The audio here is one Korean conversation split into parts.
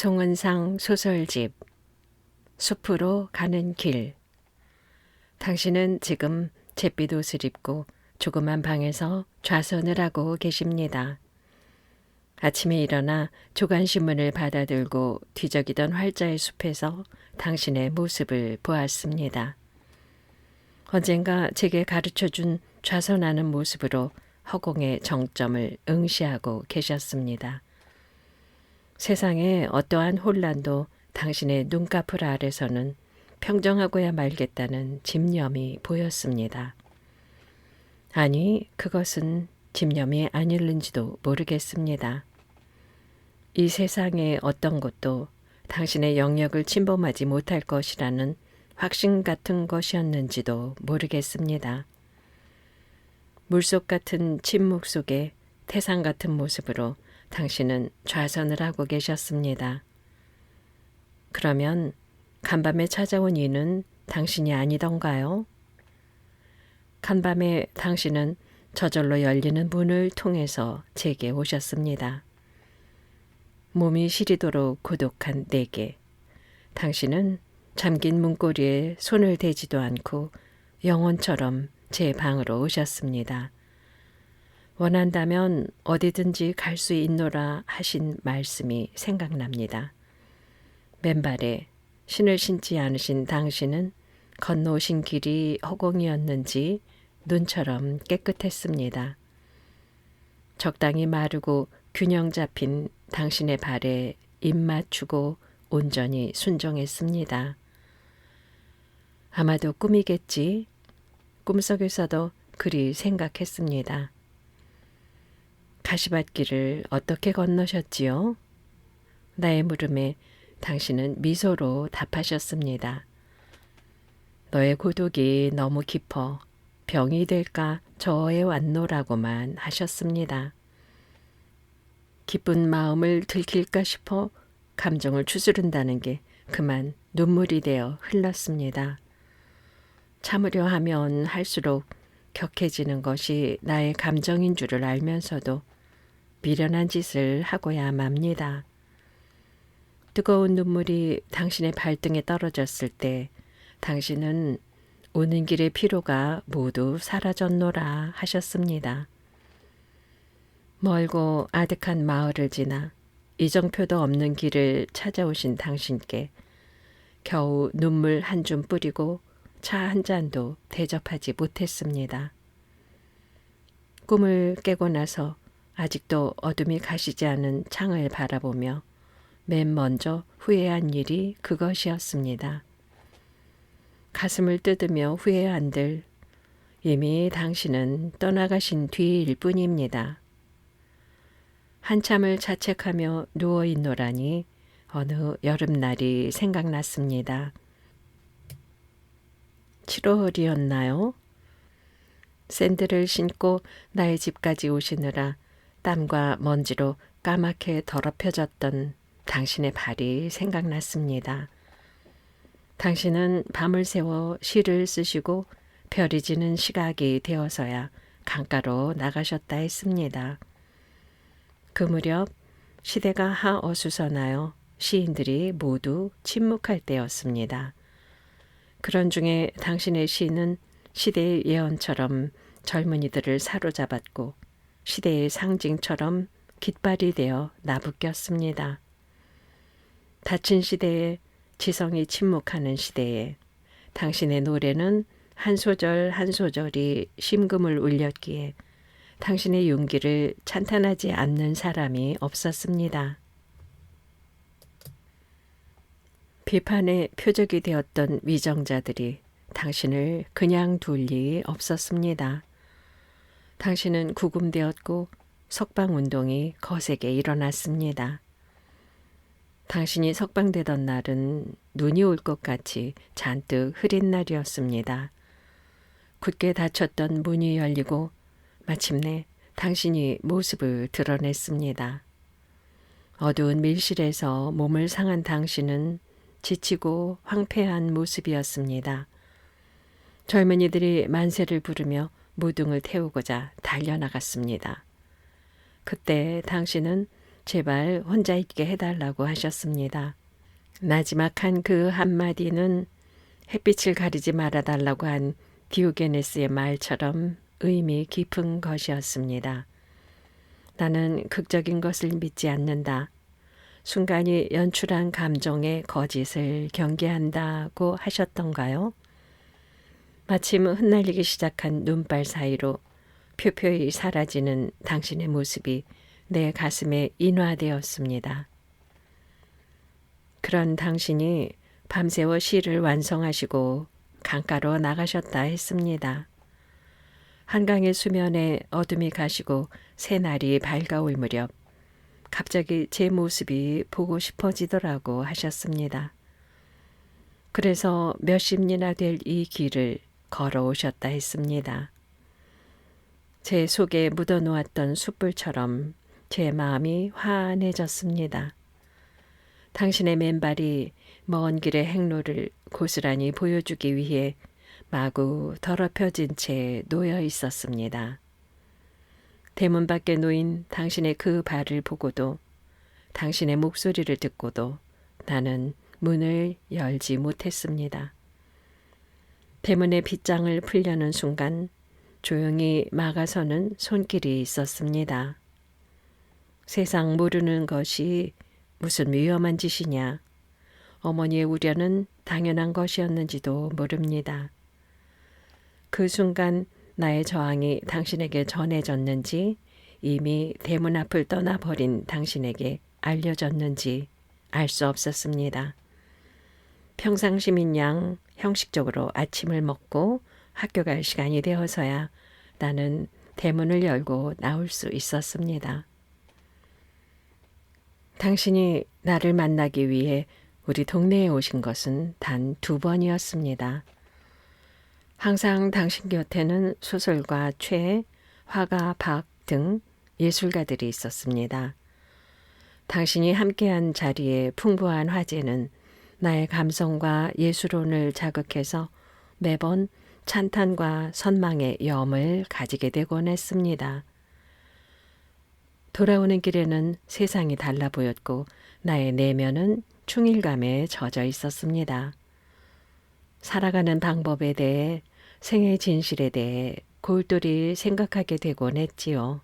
송은상 소설집 숲으로 가는 길. 당신은 지금 잿빛 옷을 입고 조그만 방에서 좌선을 하고 계십니다. 아침에 일어나 조간신문을 받아들고 뒤적이던 활자의 숲에서 당신의 모습을 보았습니다. 언젠가 제게 가르쳐준 좌선하는 모습으로 허공의 정점을 응시하고 계셨습니다. 세상에 어떠한 혼란도 당신의 눈꺼풀 아래서는 평정하고야 말겠다는 집념이 보였습니다. 아니, 그것은 집념이 아닐는지도 모르겠습니다. 이 세상의 어떤 것도 당신의 영역을 침범하지 못할 것이라는 확신 같은 것이었는지도 모르겠습니다. 물속 같은 침묵 속에 태산 같은 모습으로 당신은 좌선을 하고 계셨습니다. 그러면 간밤에 찾아온 이는 당신이 아니던가요? 간밤에 당신은 저절로 열리는 문을 통해서 제게 오셨습니다. 몸이 시리도록 고독한 내게 당신은 잠긴 문고리에 손을 대지도 않고 영혼처럼 제 방으로 오셨습니다. 원한다면 어디든지 갈 수 있노라 하신 말씀이 생각납니다. 맨발에 신을 신지 않으신 당신은 건너오신 길이 허공이었는지 눈처럼 깨끗했습니다. 적당히 마르고 균형 잡힌 당신의 발에 입 맞추고 온전히 순종했습니다. 아마도 꿈이겠지. 꿈속에서도 그리 생각했습니다. 가시밭길을 어떻게 건너셨지요? 나의 물음에 당신은 미소로 답하셨습니다. 너의 고독이 너무 깊어 병이 될까 저에 왔노라고만 하셨습니다. 기쁜 마음을 들킬까 싶어 감정을 추스른다는 게 그만 눈물이 되어 흘렀습니다. 참으려 하면 할수록 격해지는 것이 나의 감정인 줄을 알면서도 미련한 짓을 하고야 맙니다. 뜨거운 눈물이 당신의 발등에 떨어졌을 때 당신은 오는 길의 피로가 모두 사라졌노라 하셨습니다. 멀고 아득한 마을을 지나 이정표도 없는 길을 찾아오신 당신께 겨우 눈물 한 줌 뿌리고 차 한 잔도 대접하지 못했습니다. 꿈을 깨고 나서 아직도 어둠이 가시지 않은 창을 바라보며 맨 먼저 후회한 일이 그것이었습니다. 가슴을 뜯으며 후회한들 이미 당신은 떠나가신 뒤일 뿐입니다. 한참을 자책하며 누워있노라니 어느 여름날이 생각났습니다. 7월이었나요? 샌들을 신고 나의 집까지 오시느라 땀과 먼지로 까맣게 더럽혀졌던 당신의 발이 생각났습니다. 당신은 밤을 새워 시를 쓰시고 별이 지는 시각이 되어서야 강가로 나가셨다 했습니다. 그 무렵 시대가 하어수선하여 시인들이 모두 침묵할 때였습니다. 그런 중에 당신의 시는 시대의 예언처럼 젊은이들을 사로잡았고 시대의 상징처럼 깃발이 되어 나부꼈습니다. 닫힌 시대에 지성이 침묵하는 시대에 당신의 노래는 한 소절 한 소절이 심금을 울렸기에 당신의 용기를 찬탄하지 않는 사람이 없었습니다. 비판의 표적이 되었던 위정자들이 당신을 그냥 둘 리 없었습니다. 당신은 구금되었고 석방운동이 거세게 일어났습니다. 당신이 석방되던 날은 눈이 올 것 같이 잔뜩 흐린 날이었습니다. 굳게 닫혔던 문이 열리고 마침내 당신이 모습을 드러냈습니다. 어두운 밀실에서 몸을 상한 당신은 지치고 황폐한 모습이었습니다. 젊은이들이 만세를 부르며 무등을 태우고자 달려나갔습니다. 그때 당신은 제발 혼자 있게 해달라고 하셨습니다. 나지막한 그 한마디는 햇빛을 가리지 말아달라고 한 디오게네스의 말처럼 의미 깊은 것이었습니다. 나는 극적인 것을 믿지 않는다. 순간이 연출한 감정의 거짓을 경계한다고 하셨던가요? 마침 흩날리기 시작한 눈발 사이로 표표히 사라지는 당신의 모습이 내 가슴에 인화되었습니다. 그런 당신이 밤새워 시를 완성하시고 강가로 나가셨다 했습니다. 한강의 수면에 어둠이 가시고 새날이 밝아올 무렵 갑자기 제 모습이 보고 싶어지더라고 하셨습니다. 그래서 몇십 리나 될 이 길을 걸어오셨다 했습니다. 제 속에 묻어놓았던 숯불처럼 제 마음이 환해졌습니다. 당신의 맨발이 먼 길의 행로를 고스란히 보여주기 위해 마구 더럽혀진 채 놓여 있었습니다. 대문 밖에 놓인 당신의 그 발을 보고도 당신의 목소리를 듣고도 나는 문을 열지 못했습니다. 대문의 빗장을 풀려는 순간 조용히 막아서는 손길이 있었습니다. 세상 모르는 것이 무슨 위험한 짓이냐. 어머니의 우려는 당연한 것이었는지도 모릅니다. 그 순간 나의 저항이 당신에게 전해졌는지 이미 대문 앞을 떠나버린 당신에게 알려졌는지 알 수 없었습니다. 평상시민 양 형식적으로 아침을 먹고 학교 갈 시간이 되어서야 나는 대문을 열고 나올 수 있었습니다. 당신이 나를 만나기 위해 우리 동네에 오신 것은 단 2번이었습니다. 항상 당신 곁에는 소설가 최, 화가 박 등 예술가들이 있었습니다. 당신이 함께한 자리에 풍부한 화제는 나의 감성과 예술혼을 자극해서 매번 찬탄과 선망의 염을 가지게 되곤 했습니다. 돌아오는 길에는 세상이 달라 보였고 나의 내면은 충일감에 젖어 있었습니다. 살아가는 방법에 대해 생의 진실에 대해 골똘히 생각하게 되곤 했지요.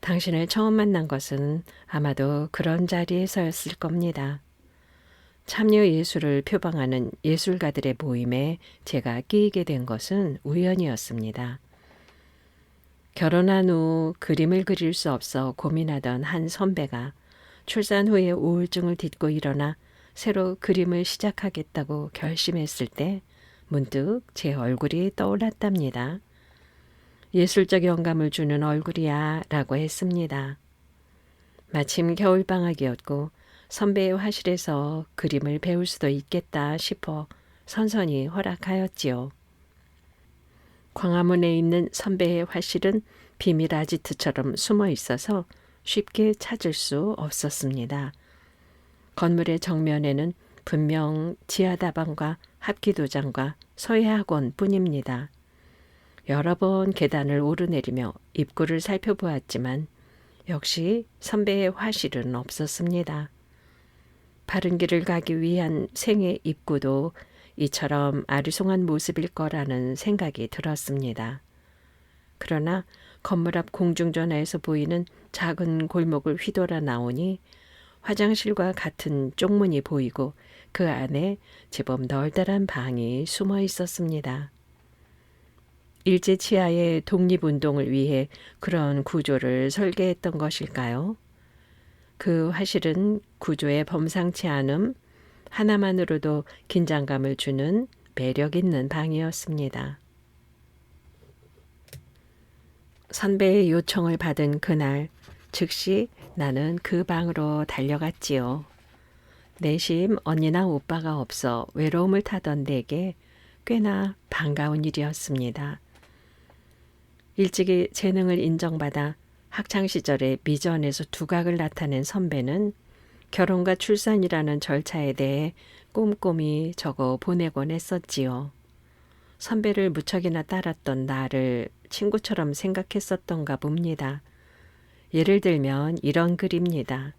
당신을 처음 만난 것은 아마도 그런 자리에서였을 겁니다. 참여 예술을 표방하는 예술가들의 모임에 제가 끼이게 된 것은 우연이었습니다. 결혼한 후 그림을 그릴 수 없어 고민하던 한 선배가 출산 후에 우울증을 딛고 일어나 새로 그림을 시작하겠다고 결심했을 때 문득 제 얼굴이 떠올랐답니다. 예술적 영감을 주는 얼굴이야 라고 했습니다. 마침 겨울방학이었고 선배의 화실에서 그림을 배울 수도 있겠다 싶어 선선히 허락하였지요. 광화문에 있는 선배의 화실은 비밀 아지트처럼 숨어 있어서 쉽게 찾을 수 없었습니다. 건물의 정면에는 분명 지하다방과 합기도장과 서예학원 뿐입니다. 여러 번 계단을 오르내리며 입구를 살펴보았지만 역시 선배의 화실은 없었습니다. 바른 길을 가기 위한 생의 입구도 이처럼 아리송한 모습일 거라는 생각이 들었습니다. 그러나 건물 앞 공중전화에서 보이는 작은 골목을 휘돌아 나오니 화장실과 같은 쪽문이 보이고 그 안에 제법 널널한 방이 숨어 있었습니다. 일제치하의 독립운동을 위해 그런 구조를 설계했던 것일까요? 그 화실은 구조의 범상치 않음 하나만으로도 긴장감을 주는 매력 있는 방이었습니다. 선배의 요청을 받은 그날 즉시 나는 그 방으로 달려갔지요. 내심 언니나 오빠가 없어 외로움을 타던 내게 꽤나 반가운 일이었습니다. 일찍이 재능을 인정받아 학창시절에 미전에서 두각을 나타낸 선배는 결혼과 출산이라는 절차에 대해 꼼꼼히 적어 보내곤 했었지요. 선배를 무척이나 따랐던 나를 친구처럼 생각했었던가 봅니다. 예를 들면 이런 글입니다.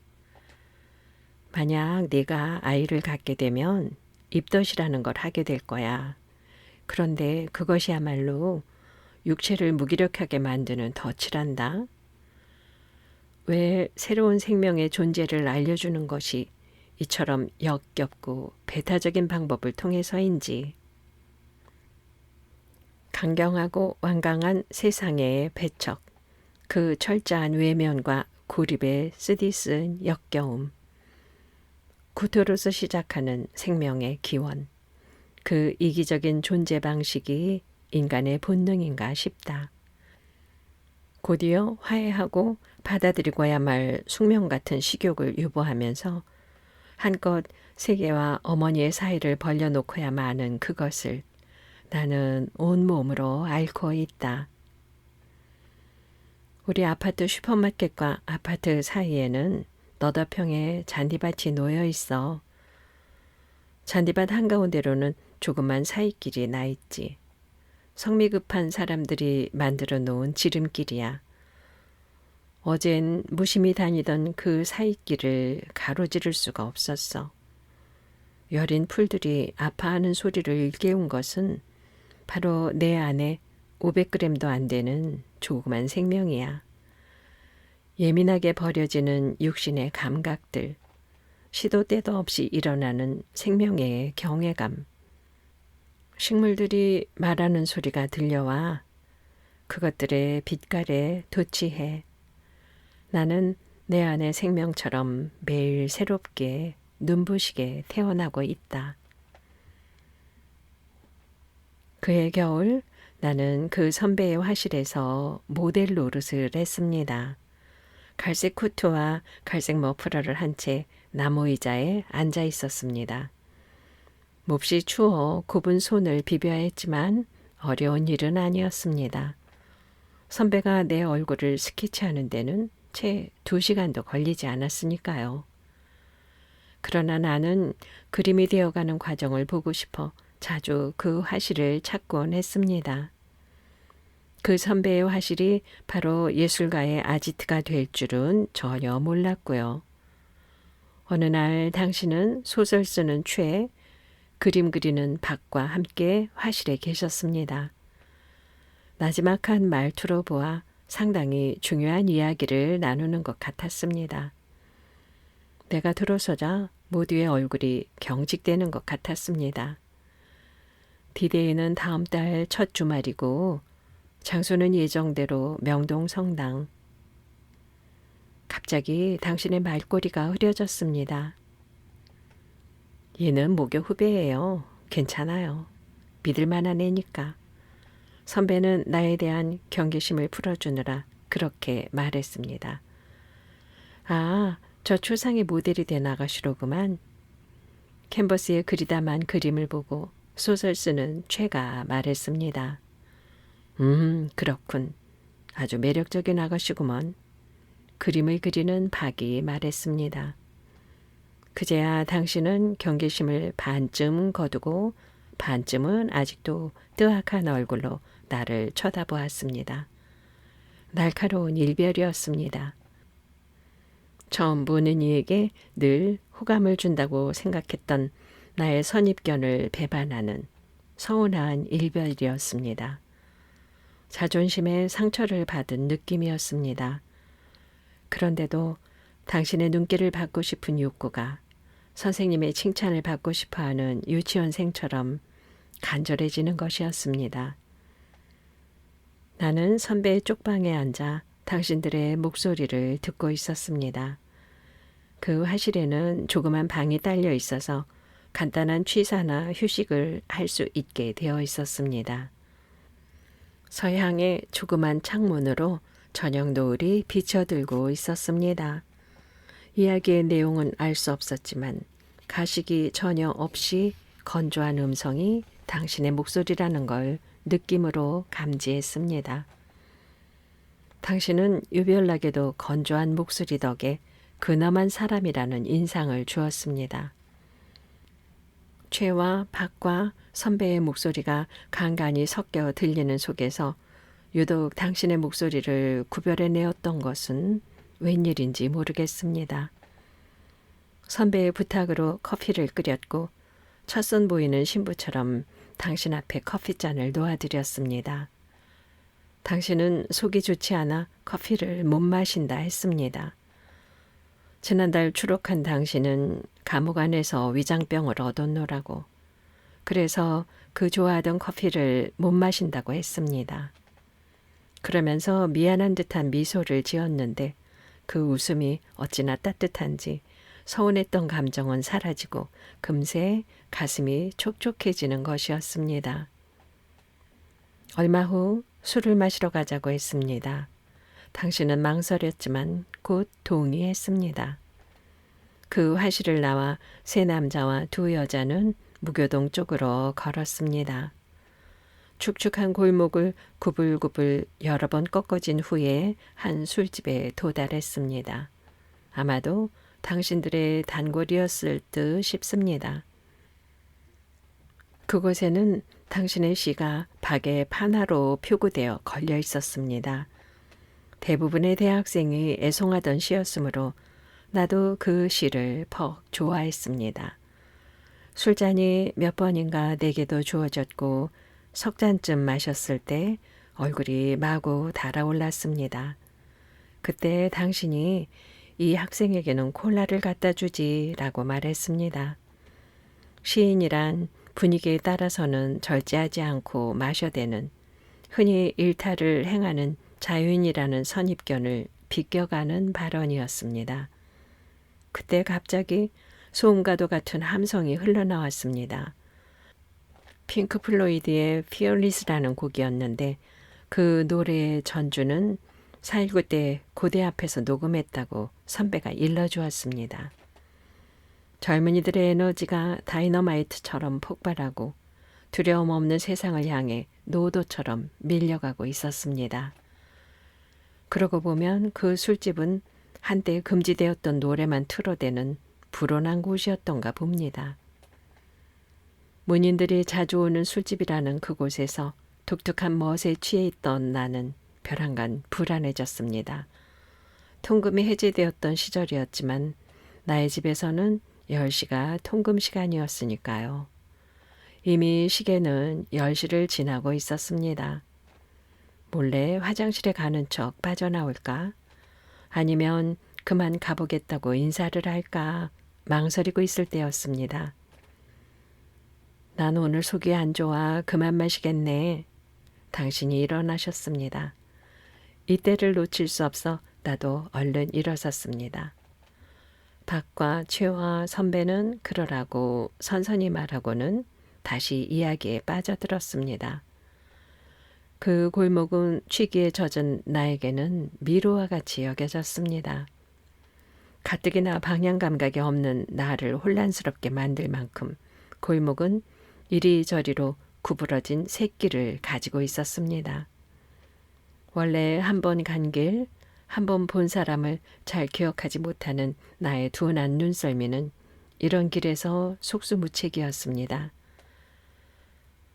만약 네가 아이를 갖게 되면 입덧이라는 걸 하게 될 거야. 그런데 그것이야말로 육체를 무기력하게 만드는 덫이란다. 왜 새로운 생명의 존재를 알려주는 것이 이처럼 역겹고 배타적인 방법을 통해서인지. 강경하고 완강한 세상의 배척, 그 철저한 외면과 고립에 쓰디쓴 역겨움, 구토로서 시작하는 생명의 기원, 그 이기적인 존재 방식이 인간의 본능인가 싶다. 곧이어 화해하고 받아들이고야 말 숙명 같은 식욕을 유보하면서 한껏 세계와 어머니의 사이를 벌려놓고야 마는 그것을 나는 온몸으로 앓고 있다. 우리 아파트 슈퍼마켓과 아파트 사이에는 너더평에 잔디밭이 놓여 있어. 잔디밭 한가운데로는 조그만 사이길이 나 있지. 성미 급한 사람들이 만들어 놓은 지름길이야. 어젠 무심히 다니던 그 사이길을 가로지를 수가 없었어. 여린 풀들이 아파하는 소리를 일깨운 것은 바로 내 안에 500g도 안 되는 조그만 생명이야. 예민하게 버려지는 육신의 감각들, 시도 때도 없이 일어나는 생명의 경외감. 식물들이 말하는 소리가 들려와 그것들의 빛깔에 도취해 나는 내 안의 생명처럼 매일 새롭게 눈부시게 태어나고 있다. 그해 겨울 나는 그 선배의 화실에서 모델 노릇을 했습니다. 갈색 코트와 갈색 머플러를 한 채 나무 의자에 앉아 있었습니다. 몹시 추워 굽은 손을 비벼야 했지만 어려운 일은 아니었습니다. 선배가 내 얼굴을 스케치하는 데는 채 2시간도 걸리지 않았으니까요. 그러나 나는 그림이 되어가는 과정을 보고 싶어 자주 그 화실을 찾곤 했습니다. 그 선배의 화실이 바로 예술가의 아지트가 될 줄은 전혀 몰랐고요. 어느 날 당신은 소설 쓰는 최, 그림 그리는 박과 함께 화실에 계셨습니다. 나지막한 말투로 보아 상당히 중요한 이야기를 나누는 것 같았습니다. 내가 들어서자 모두의 얼굴이 경직되는 것 같았습니다. 디데이는 다음 달 첫 주말이고 장소는 예정대로 명동 성당. 갑자기 당신의 말꼬리가 흐려졌습니다. 얘는 모교 후배예요. 괜찮아요. 믿을 만한 애니까. 선배는 나에 대한 경계심을 풀어주느라 그렇게 말했습니다. 아, 저 초상의 모델이 돼 나가시로구만. 캔버스에 그리다만 그림을 보고 소설 쓰는 최가 말했습니다. 그렇군. 아주 매력적인 아가씨구먼. 그림을 그리는 박이 말했습니다. 그제야 당신은 경계심을 반쯤 거두고 반쯤은 아직도 뜨악한 얼굴로 나를 쳐다보았습니다. 날카로운 일별이었습니다. 처음 보는 이에게 늘 호감을 준다고 생각했던 나의 선입견을 배반하는 서운한 일별이었습니다. 자존심에 상처를 받은 느낌이었습니다. 그런데도 당신의 눈길을 받고 싶은 욕구가 선생님의 칭찬을 받고 싶어하는 유치원생처럼 간절해지는 것이었습니다. 나는 선배의 쪽방에 앉아 당신들의 목소리를 듣고 있었습니다. 그 화실에는 조그만 방이 딸려 있어서 간단한 취사나 휴식을 할 수 있게 되어 있었습니다. 서향의 조그만 창문으로 저녁 노을이 비쳐들고 있었습니다. 이야기의 내용은 알 수 없었지만 가식이 전혀 없이 건조한 음성이 당신의 목소리라는 걸 느낌으로 감지했습니다. 당신은 유별나게도 건조한 목소리 덕에 근엄한 사람이라는 인상을 주었습니다. 최와 박과 선배의 목소리가 간간히 섞여 들리는 속에서 유독 당신의 목소리를 구별해내었던 것은 웬일인지 모르겠습니다. 선배의 부탁으로 커피를 끓였고 첫선 보이는 신부처럼 당신 앞에 커피잔을 놓아드렸습니다. 당신은 속이 좋지 않아 커피를 못 마신다 했습니다. 지난달 추록한 당신은 감옥 안에서 위장병을 얻었노라고. 그래서 그 좋아하던 커피를 못 마신다고 했습니다. 그러면서 미안한 듯한 미소를 지었는데 그 웃음이 어찌나 따뜻한지 서운했던 감정은 사라지고 금세 가슴이 촉촉해지는 것이었습니다. 얼마 후 술을 마시러 가자고 했습니다. 당신은 망설였지만 곧 동의했습니다. 그 화실을 나와 세 남자와 두 여자는 무교동 쪽으로 걸었습니다. 축축한 골목을 구불구불 여러 번 꺾어진 후에 한 술집에 도달했습니다. 아마도 당신들의 단골이었을 듯 싶습니다. 그곳에는 당신의 시가 박에 판화로 표구되어 걸려 있었습니다. 대부분의 대학생이 애송하던 시였으므로 나도 그 시를 퍽 좋아했습니다. 술잔이 몇 번인가 내게도 주어졌고 석 잔쯤 마셨을 때 얼굴이 마구 달아올랐습니다. 그때 당신이 이 학생에게는 콜라를 갖다 주지라고 말했습니다. 시인이란 분위기에 따라서는 절제하지 않고 마셔대는 흔히 일탈을 행하는 자유인이라는 선입견을 비껴가는 발언이었습니다. 그때 갑자기 소음과도 같은 함성이 흘러나왔습니다. 핑크 플로이드의 피어리스라는 곡이었는데 그 노래의 전주는 4.19 때 고대 앞에서 녹음했다고 선배가 일러주었습니다. 젊은이들의 에너지가 다이너마이트처럼 폭발하고 두려움 없는 세상을 향해 노도처럼 밀려가고 있었습니다. 그러고 보면 그 술집은 한때 금지되었던 노래만 틀어대는 불온한 곳이었던가 봅니다. 문인들이 자주 오는 술집이라는 그곳에서 독특한 멋에 취해 있던 나는 벼랑간 불안해졌습니다. 통금이 해제되었던 시절이었지만 나의 집에서는 10시가 통금 시간이었으니까요. 이미 시계는 10시를 지나고 있었습니다. 몰래 화장실에 가는 척 빠져나올까? 아니면 그만 가보겠다고 인사를 할까? 망설이고 있을 때였습니다. 난 오늘 속이 안 좋아 그만 마시겠네. 당신이 일어나셨습니다. 이때를 놓칠 수 없어 나도 얼른 일어섰습니다. 박과 최와 선배는 그러라고 선선히 말하고는 다시 이야기에 빠져들었습니다. 그 골목은 취기에 젖은 나에게는 미로와 같이 여겨졌습니다. 가뜩이나 방향 감각이 없는 나를 혼란스럽게 만들 만큼 골목은 이리저리로 구부러진 샛길을 가지고 있었습니다. 원래 한 번 간 길, 한 번 본 사람을 잘 기억하지 못하는 나의 둔한 눈썰미는 이런 길에서 속수무책이었습니다.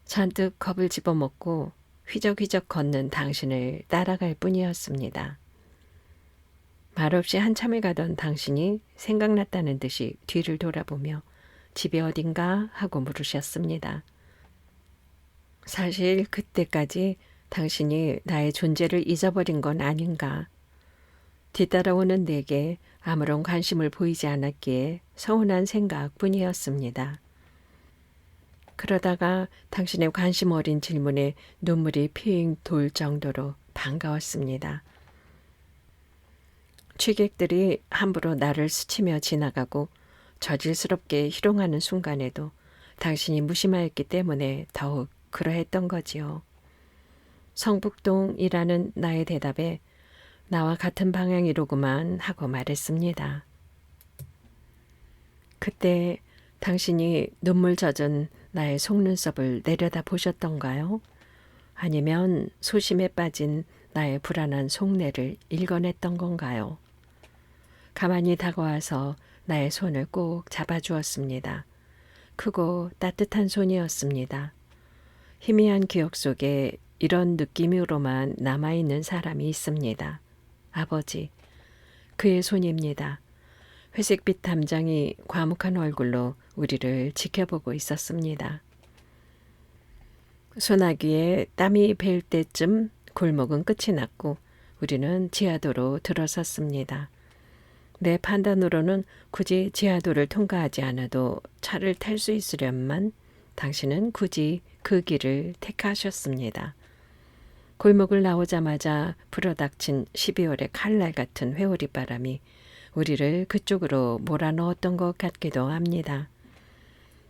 잔뜩 겁을 집어먹고 휘적휘적 걷는 당신을 따라갈 뿐이었습니다. 말없이 한참을 가던 당신이 생각났다는 듯이 뒤를 돌아보며 집이 어딘가 하고 물으셨습니다. 사실 그때까지 당신이 나의 존재를 잊어버린 건 아닌가. 뒤따라오는 내게 아무런 관심을 보이지 않았기에 서운한 생각뿐이었습니다. 그러다가 당신의 관심 어린 질문에 눈물이 핑 돌 정도로 반가웠습니다. 취객들이 함부로 나를 스치며 지나가고 저질스럽게 희롱하는 순간에도 당신이 무심하였기 때문에 더욱 그러했던 거지요. 성북동이라는 나의 대답에 나와 같은 방향이로구만 하고 말했습니다. 그때 당신이 눈물 젖은 나의 속눈썹을 내려다 보셨던가요? 아니면 소심에 빠진 나의 불안한 속내를 읽어냈던 건가요? 가만히 다가와서 나의 손을 꼭 잡아주었습니다. 크고 따뜻한 손이었습니다. 희미한 기억 속에 이런 느낌으로만 남아있는 사람이 있습니다. 아버지. 그의 손입니다. 회색빛 담장이 과묵한 얼굴로 우리를 지켜보고 있었습니다. 소나기에 땀이 벨 때쯤 골목은 끝이 났고 우리는 지하도로 들어섰습니다. 내 판단으로는 굳이 지하도를 통과하지 않아도 차를 탈 수 있으련만 당신은 굳이 그 길을 택하셨습니다. 골목을 나오자마자 불어닥친 12월의 칼날 같은 회오리 바람이 우리를 그쪽으로 몰아넣었던 것 같기도 합니다.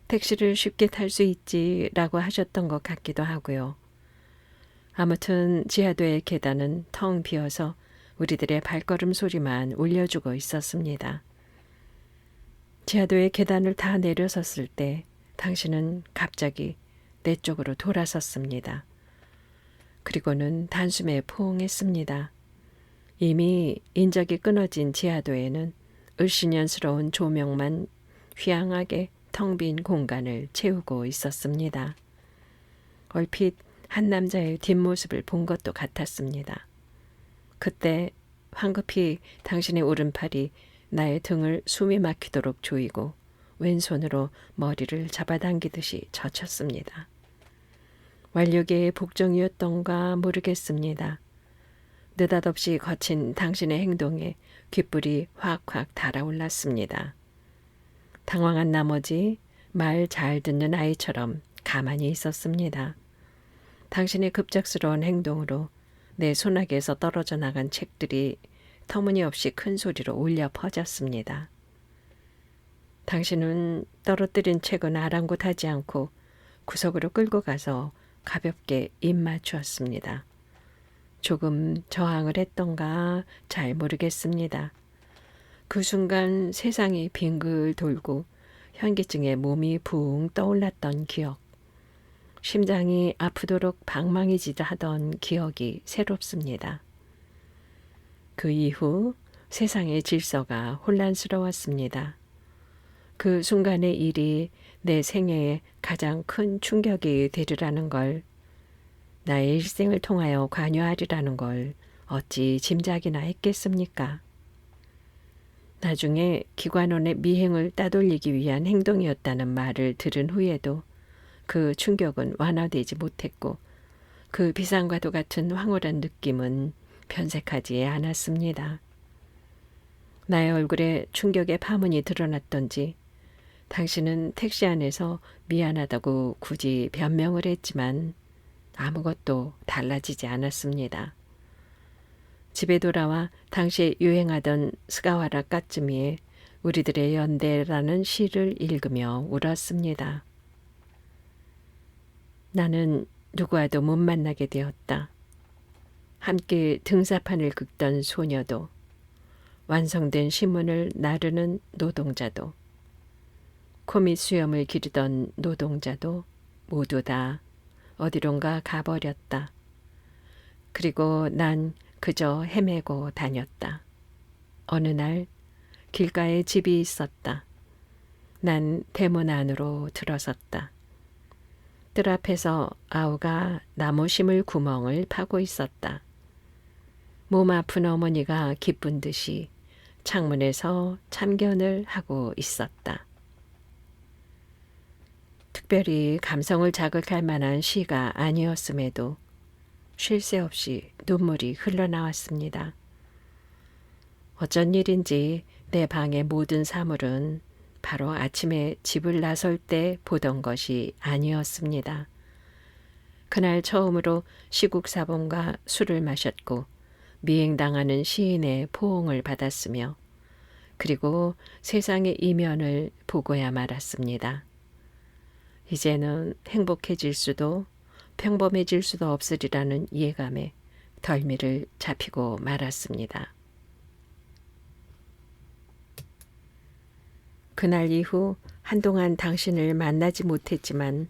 택시를 쉽게 탈 수 있지라고 하셨던 것 같기도 하고요. 아무튼 지하도의 계단은 텅 비어서 우리들의 발걸음 소리만 울려주고 있었습니다. 지하도의 계단을 다 내려섰을 때 당신은 갑자기 내 쪽으로 돌아섰습니다. 그리고는 단숨에 포옹했습니다. 이미 인적이 끊어진 지하도에는 을씨년스러운 조명만 휘황하게 텅 빈 공간을 채우고 있었습니다. 얼핏 한 남자의 뒷모습을 본 것도 같았습니다. 그때 황급히 당신의 오른팔이 나의 등을 숨이 막히도록 조이고 왼손으로 머리를 잡아당기듯이 젖혔습니다. 완력의 복종이었던가 모르겠습니다. 느닷없이 거친 당신의 행동에 귓불이 확확 달아올랐습니다. 당황한 나머지 말 잘 듣는 아이처럼 가만히 있었습니다. 당신의 급작스러운 행동으로 내 손아귀에서 떨어져 나간 책들이 터무니없이 큰 소리로 울려 퍼졌습니다. 당신은 떨어뜨린 책은 아랑곳하지 않고 구석으로 끌고 가서 가볍게 입 맞추었습니다. 조금 저항을 했던가 잘 모르겠습니다. 그 순간 세상이 빙글 돌고 현기증에 몸이 붕 떠올랐던 기억. 심장이 아프도록 방망이질 하던 기억이 새롭습니다. 그 이후 세상의 질서가 혼란스러웠습니다. 그 순간의 일이 내 생애에 가장 큰 충격이 되리라는 걸, 나의 일생을 통하여 관여하리라는 걸 어찌 짐작이나 했겠습니까? 나중에 기관원의 미행을 따돌리기 위한 행동이었다는 말을 들은 후에도 그 충격은 완화되지 못했고 그 비상과도 같은 황홀한 느낌은 변색하지 않았습니다. 나의 얼굴에 충격의 파문이 드러났던지 당신은 택시 안에서 미안하다고 굳이 변명을 했지만 아무것도 달라지지 않았습니다. 집에 돌아와 당시에 유행하던 스가와라 까츠미의 우리들의 연대라는 시를 읽으며 울었습니다. 나는 누구와도 못 만나게 되었다. 함께 등사판을 긁던 소녀도, 완성된 신문을 나르는 노동자도, 코밑 수염을 기르던 노동자도 모두 다 어디론가 가버렸다. 그리고 난 그저 헤매고 다녔다. 어느 날 길가에 집이 있었다. 난 대문 안으로 들어섰다. 뜰 앞에서 아우가 나무 심을 구멍을 파고 있었다. 몸 아픈 어머니가 기쁜 듯이 창문에서 참견을 하고 있었다. 특별히 감성을 자극할 만한 시가 아니었음에도 쉴 새 없이 눈물이 흘러나왔습니다. 어쩐 일인지 내 방의 모든 사물은 바로 아침에 집을 나설 때 보던 것이 아니었습니다. 그날 처음으로 시국사본과 술을 마셨고 미행당하는 시인의 포옹을 받았으며 그리고 세상의 이면을 보고야 말았습니다. 이제는 행복해질 수도 평범해질 수도 없으리라는 예감에 덜미를 잡히고 말았습니다. 그날 이후 한동안 당신을 만나지 못했지만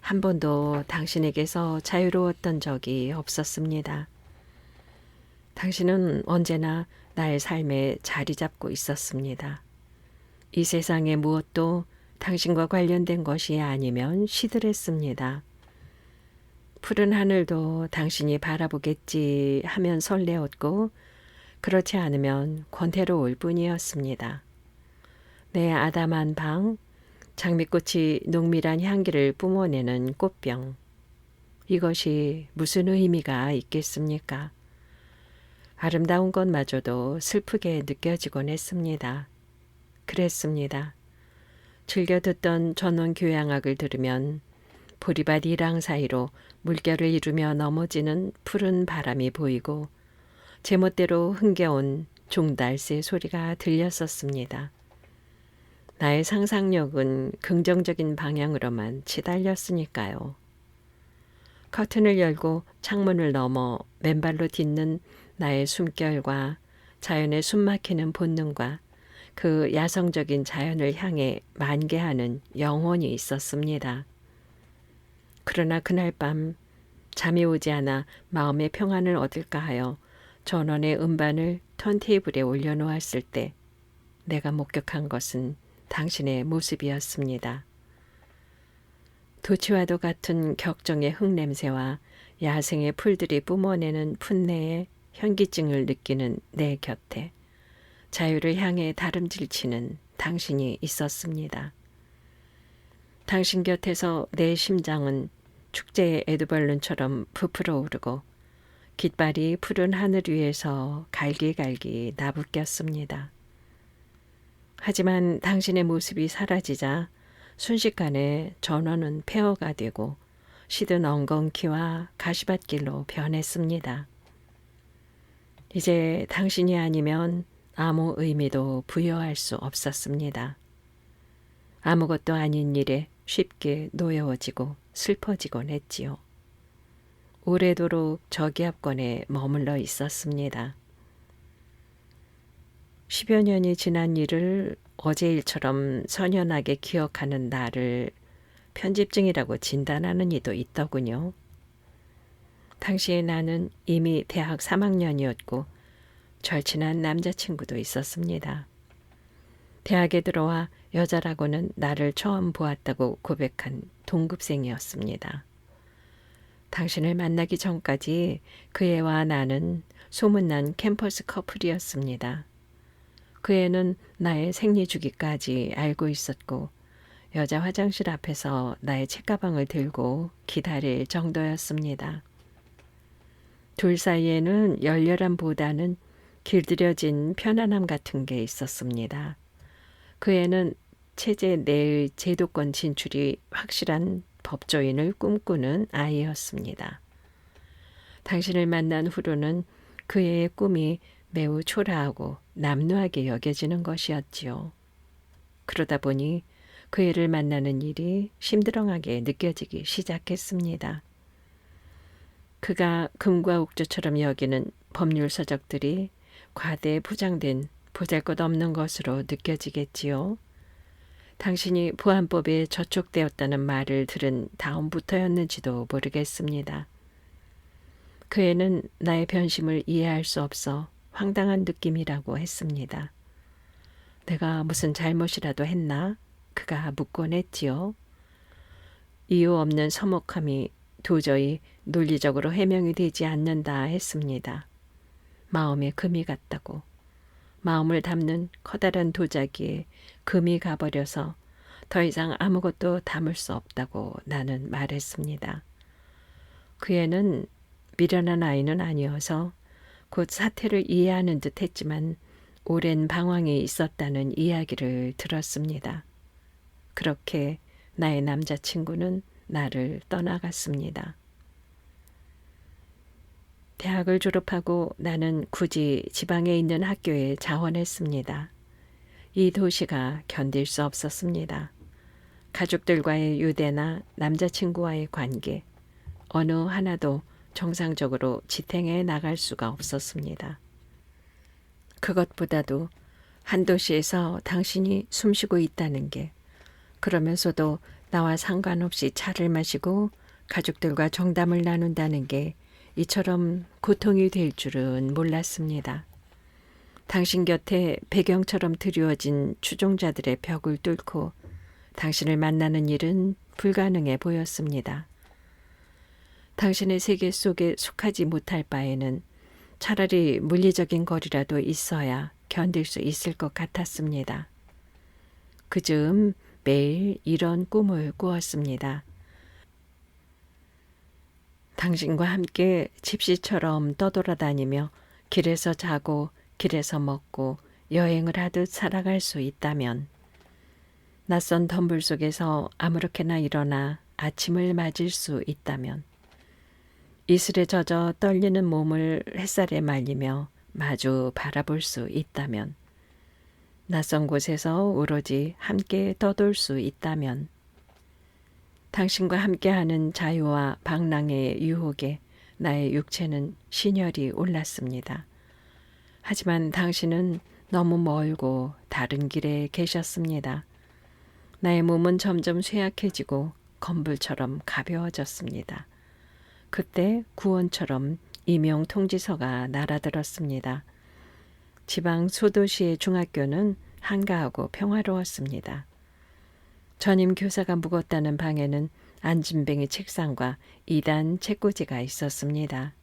한 번도 당신에게서 자유로웠던 적이 없었습니다. 당신은 언제나 나의 삶에 자리 잡고 있었습니다. 이 세상의 무엇도 당신과 관련된 것이 아니면 시들했습니다. 푸른 하늘도 당신이 바라보겠지 하면 설레었고 그렇지 않으면 권태로울 뿐이었습니다. 내 아담한 방, 장미꽃이 농밀한 향기를 뿜어내는 꽃병. 이것이 무슨 의미가 있겠습니까? 아름다운 것마저도 슬프게 느껴지곤 했습니다. 그랬습니다. 즐겨 듣던 전원 교향악을 들으면 보리밭 이랑 사이로 물결을 이루며 넘어지는 푸른 바람이 보이고 제멋대로 흥겨운 종달새 소리가 들렸었습니다. 나의 상상력은 긍정적인 방향으로만 치달렸으니까요. 커튼을 열고 창문을 넘어 맨발로 딛는 나의 숨결과 자연의 숨막히는 본능과 그 야성적인 자연을 향해 만개하는 영혼이 있었습니다. 그러나 그날 밤 잠이 오지 않아 마음의 평안을 얻을까 하여 전원의 음반을 턴테이블에 올려놓았을 때 내가 목격한 것은 당신의 모습이었습니다. 도치와도 같은 격정의 흙냄새와 야생의 풀들이 뿜어내는 풋내에 현기증을 느끼는 내 곁에 자유를 향해 다름질치는 당신이 있었습니다. 당신 곁에서 내 심장은 축제의 에드벌룬처럼 부풀어 오르고 깃발이 푸른 하늘 위에서 갈기갈기 나부꼈습니다. 하지만 당신의 모습이 사라지자 순식간에 전원은 폐허가 되고 시든 엉겅퀴와 가시밭길로 변했습니다. 이제 당신이 아니면 아무 의미도 부여할 수 없었습니다. 아무것도 아닌 일에 쉽게 노여워지고 슬퍼지곤 했지요. 오래도록 저기압권에 머물러 있었습니다. 10여 년이 지난 일을 어제 일처럼 선연하게 기억하는 나를 편집증이라고 진단하는 이도 있더군요. 당시에 나는 이미 대학 3학년이었고 절친한 남자친구도 있었습니다. 대학에 들어와 여자라고는 나를 처음 보았다고 고백한 동급생이었습니다. 당신을 만나기 전까지 그 애와 나는 소문난 캠퍼스 커플이었습니다. 그 애는 나의 생리주기까지 알고 있었고 여자 화장실 앞에서 나의 책가방을 들고 기다릴 정도였습니다. 둘 사이에는 열렬함보다는 길들여진 편안함 같은 게 있었습니다. 그 애는 체제 내의 제도권 진출이 확실한 법조인을 꿈꾸는 아이였습니다. 당신을 만난 후로는 그 애의 꿈이 매우 초라하고 남루하게 여겨지는 것이었지요. 그러다 보니 그 애를 만나는 일이 심드렁하게 느껴지기 시작했습니다. 그가 금과 옥조처럼 여기는 법률 서적들이 과대에 포장된 보잘것없는 것으로 느껴지겠지요. 당신이 보안법에 저촉되었다는 말을 들은 다음부터였는지도 모르겠습니다. 그 애는 나의 변심을 이해할 수 없어 황당한 느낌이라고 했습니다. 내가 무슨 잘못이라도 했나? 그가 묻곤 했지요. 이유 없는 서먹함이 도저히 논리적으로 해명이 되지 않는다 했습니다. 마음에 금이 갔다고. 마음을 담는 커다란 도자기에 금이 가버려서 더 이상 아무것도 담을 수 없다고 나는 말했습니다. 그 애는 미련한 아이는 아니어서 곧 사태를 이해하는 듯 했지만 오랜 방황이 있었다는 이야기를 들었습니다. 그렇게 나의 남자친구는 나를 떠나갔습니다. 대학을 졸업하고 나는 굳이 지방에 있는 학교에 자원했습니다. 이 도시가 견딜 수 없었습니다. 가족들과의 유대나 남자친구와의 관계, 어느 하나도 정상적으로 지탱해 나갈 수가 없었습니다. 그것보다도 한 도시에서 당신이 숨쉬고 있다는 게, 그러면서도 나와 상관없이 차를 마시고 가족들과 정담을 나눈다는 게 이처럼 고통이 될 줄은 몰랐습니다. 당신 곁에 배경처럼 드리워진 추종자들의 벽을 뚫고 당신을 만나는 일은 불가능해 보였습니다. 당신의 세계 속에 속하지 못할 바에는 차라리 물리적인 거리라도 있어야 견딜 수 있을 것 같았습니다. 그즈음 매일 이런 꿈을 꾸었습니다. 당신과 함께 집시처럼 떠돌아다니며 길에서 자고 길에서 먹고 여행을 하듯 살아갈 수 있다면, 낯선 덤불 속에서 아무렇게나 일어나 아침을 맞을 수 있다면, 이슬에 젖어 떨리는 몸을 햇살에 말리며 마주 바라볼 수 있다면, 낯선 곳에서 오로지 함께 떠돌 수 있다면, 당신과 함께하는 자유와 방랑의 유혹에 나의 육체는 신혈이 올랐습니다. 하지만 당신은 너무 멀고 다른 길에 계셨습니다. 나의 몸은 점점 쇠약해지고 건불처럼 가벼워졌습니다. 그때 구원처럼 임용 통지서가 날아들었습니다. 지방 소도시의 중학교는 한가하고 평화로웠습니다. 전임 교사가 묵었다는 방에는 안진뱅이 책상과 2단 책꽂이가 있었습니다.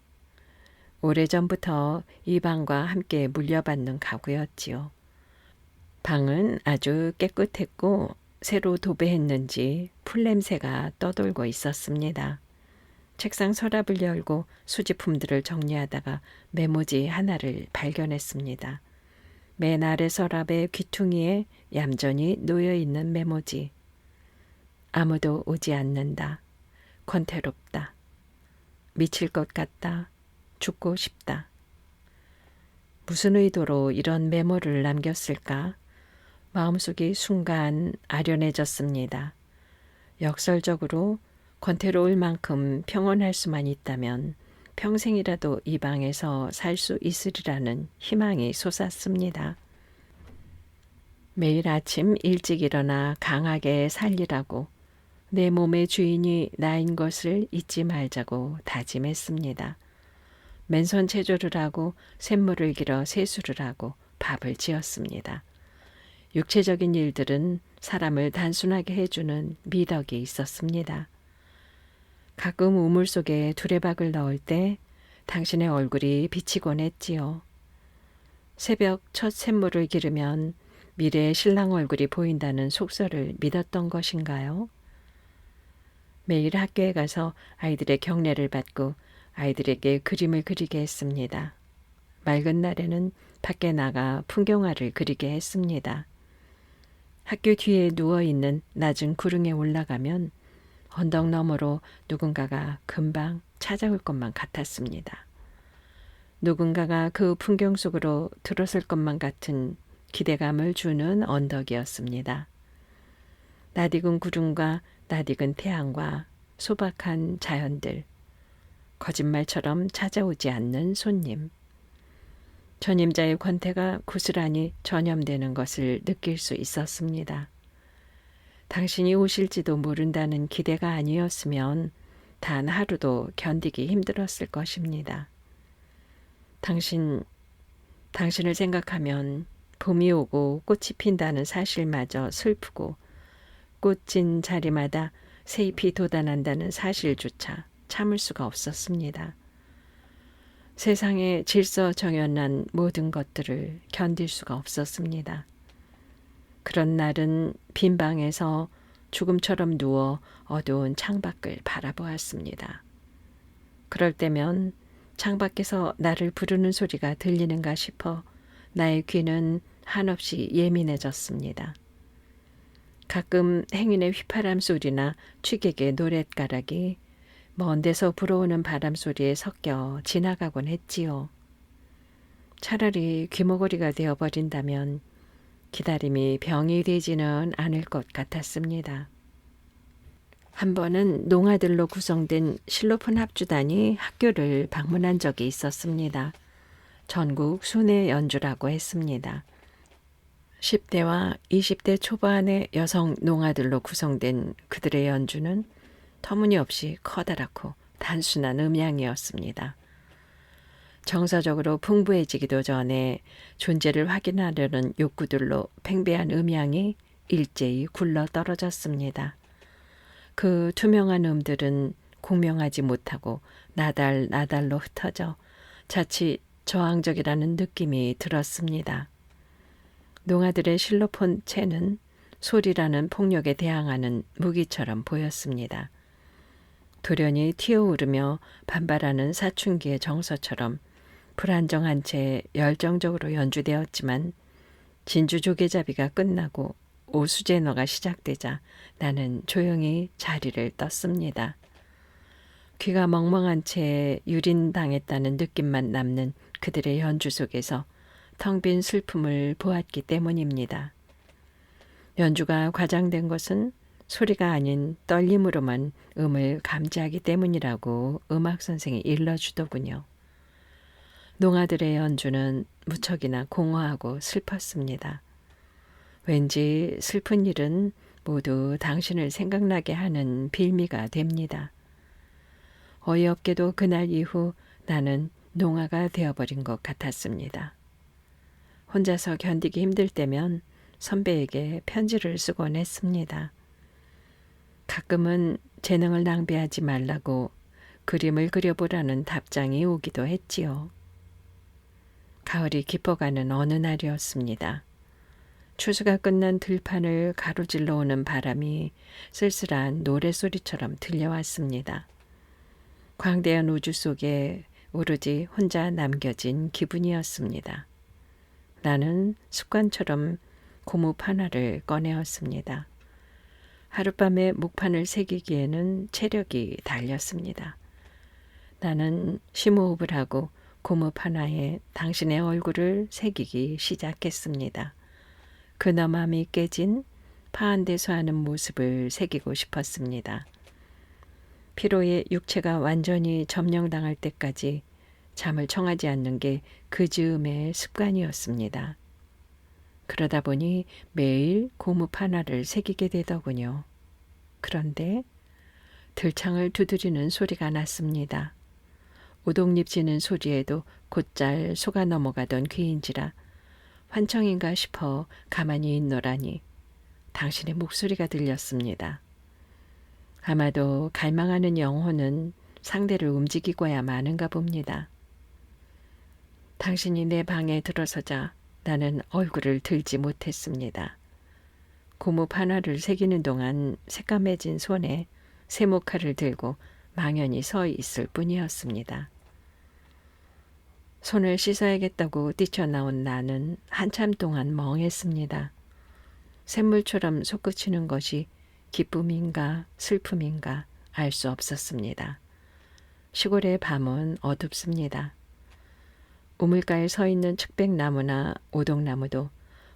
오래전부터 이 방과 함께 물려받는 가구였지요. 방은 아주 깨끗했고 새로 도배했는지 풀냄새가 떠돌고 있었습니다. 책상 서랍을 열고 수집품들을 정리하다가 메모지 하나를 발견했습니다. 맨 아래 서랍의 귀퉁이에 얌전히 놓여있는 메모지. 아무도 오지 않는다. 권태롭다. 미칠 것 같다. 죽고 싶다. 무슨 의도로 이런 메모를 남겼을까? 마음속이 순간 아련해졌습니다. 역설적으로 권태로울 만큼 평온할 수만 있다면 평생이라도 이 방에서 살 수 있으리라는 희망이 솟았습니다. 매일 아침 일찍 일어나 강하게 살리라고, 내 몸의 주인이 나인 것을 잊지 말자고 다짐했습니다. 맨손 체조를 하고 샘물을 길어 세수를 하고 밥을 지었습니다. 육체적인 일들은 사람을 단순하게 해주는 미덕이 있었습니다. 가끔 우물 속에 두레박을 넣을 때 당신의 얼굴이 비치곤 했지요. 새벽 첫 샘물을 기르면 미래의 신랑 얼굴이 보인다는 속설을 믿었던 것인가요? 매일 학교에 가서 아이들의 경례를 받고 아이들에게 그림을 그리게 했습니다. 맑은 날에는 밖에 나가 풍경화를 그리게 했습니다. 학교 뒤에 누워있는 낮은 구릉에 올라가면 언덕 너머로 누군가가 금방 찾아올 것만 같았습니다. 누군가가 그 풍경 속으로 들어설 것만 같은 기대감을 주는 언덕이었습니다. 낯익은 구름과 낯익은 태양과 소박한 자연들, 거짓말처럼 찾아오지 않는 손님. 전임자의 권태가 고스란히 전염되는 것을 느낄 수 있었습니다. 당신이 오실지도 모른다는 기대가 아니었으면 단 하루도 견디기 힘들었을 것입니다. 당신을 생각하면 봄이 오고 꽃이 핀다는 사실마저 슬프고 꽃진 자리마다 새잎이 돋아난다는 사실조차 참을 수가 없었습니다. 세상에 질서정연한 모든 것들을 견딜 수가 없었습니다. 그런 날은 빈 방에서 죽음처럼 누워 어두운 창밖을 바라보았습니다. 그럴 때면 창밖에서 나를 부르는 소리가 들리는가 싶어 나의 귀는 한없이 예민해졌습니다. 가끔 행인의 휘파람 소리나 취객의 노랫가락이 먼 데서 불어오는 바람 소리에 섞여 지나가곤 했지요. 차라리 귀머거리가 되어버린다면 기다림이 병이 되지는 않을 것 같았습니다. 한 번은 농아들로 구성된 실로폰 합주단이 학교를 방문한 적이 있었습니다. 전국 순회 연주라고 했습니다. 10대와 20대 초반의 여성 농아들로 구성된 그들의 연주는 터무니없이 커다랗고 단순한 음향이었습니다. 정서적으로 풍부해지기도 전에 존재를 확인하려는 욕구들로 팽배한 음향이 일제히 굴러 떨어졌습니다. 그 투명한 음들은 공명하지 못하고 나달나달로 흩어져 자칫 저항적이라는 느낌이 들었습니다. 농아들의 실로폰 채는 소리라는 폭력에 대항하는 무기처럼 보였습니다. 돌연히 튀어오르며 반발하는 사춘기의 정서처럼 불안정한 채 열정적으로 연주되었지만 진주 조개잡이가 끝나고 오수제너가 시작되자 나는 조용히 자리를 떴습니다. 귀가 멍멍한 채 유린당했다는 느낌만 남는 그들의 연주 속에서 텅 빈 슬픔을 보았기 때문입니다. 연주가 과장된 것은 소리가 아닌 떨림으로만 음을 감지하기 때문이라고 음악 선생이 일러주더군요. 농아들의 연주는 무척이나 공허하고 슬펐습니다. 왠지 슬픈 일은 모두 당신을 생각나게 하는 빌미가 됩니다. 어이없게도 그날 이후 나는 농아가 되어버린 것 같았습니다. 혼자서 견디기 힘들 때면 선배에게 편지를 쓰곤 했습니다. 가끔은 재능을 낭비하지 말라고 그림을 그려보라는 답장이 오기도 했지요. 가을이 깊어가는 어느 날이었습니다. 추수가 끝난 들판을 가로질러 오는 바람이 쓸쓸한 노랫소리처럼 들려왔습니다. 광대한 우주 속에 오로지 혼자 남겨진 기분이었습니다. 나는 습관처럼 고무 하나를 꺼내었습니다. 하룻밤에 목판을 새기기에는 체력이 달렸습니다. 나는 심호흡을 하고 고무 하나에 당신의 얼굴을 새기기 시작했습니다. 근엄함이 깨진 파한대소 하는 모습을 새기고 싶었습니다. 피로에 육체가 완전히 점령당할 때까지 잠을 청하지 않는 게 그 즈음의 습관이었습니다. 그러다 보니 매일 고무 하나를 새기게 되더군요. 그런데 들창을 두드리는 소리가 났습니다. 우동잎 지는 소리에도 곧잘 속아 넘어가던 귀인지라 환청인가 싶어 가만히 있노라니 당신의 목소리가 들렸습니다. 아마도 갈망하는 영혼은 상대를 움직이고야 마는가 봅니다. 당신이 내 방에 들어서자 나는 얼굴을 들지 못했습니다. 고무 하나를 새기는 동안 새까매진 손에 세모칼을 들고 망연히 서 있을 뿐이었습니다. 손을 씻어야겠다고 뛰쳐나온 나는 한참 동안 멍했습니다. 샘물처럼 솟구치는 것이 기쁨인가 슬픔인가 알 수 없었습니다. 시골의 밤은 어둡습니다. 우물가에 서 있는 측백나무나 오동나무도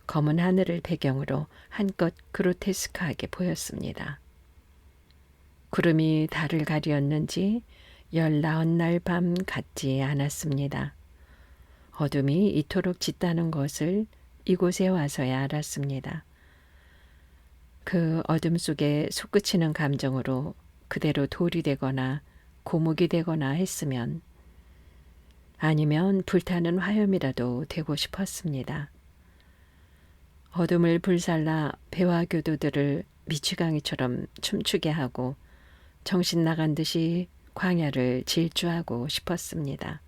검은 하늘을 배경으로 한껏 그로테스크하게 보였습니다. 구름이 달을 가리었는지 19날 밤 같지 않았습니다. 어둠이 이토록 짙다는 것을 이곳에 와서야 알았습니다. 그 어둠 속에 솟구치는 감정으로 그대로 돌이 되거나 고목이 되거나 했으면 아니면 불타는 화염이라도 되고 싶었습니다. 어둠을 불살라 배와 교도들을 미취강이처럼 춤추게 하고 정신 나간 듯이 광야를 질주하고 싶었습니다.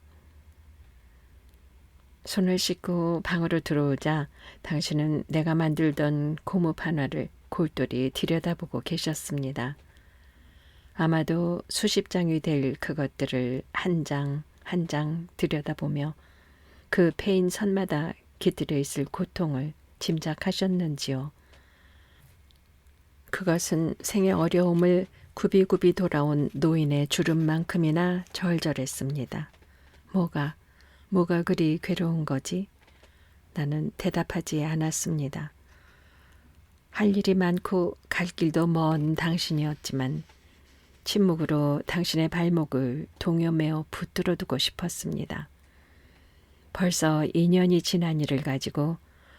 손을 씻고 방으로 들어오자 당신은 내가 만들던 고무 판화를 골똘히 들여다보고 계셨습니다. 아마도 수십 장이 될 그것들을 한 장 한 장 들여다보며 그 패인 선마다 깃들여 있을 고통을 짐작하셨는지요. 그것은 생의 어려움을 굽이굽이 돌아온 노인의 주름만큼이나 절절했습니다. 뭐가 그리 괴로운 거지? 나는 대답하지 않았습니다. 할 일이 많고 갈 길도 먼 당신이었지만 침묵으로 당신의 발목을 동요매어 붙들어 두고 싶었습니다. 벌써 2년이 지난 일을 가지고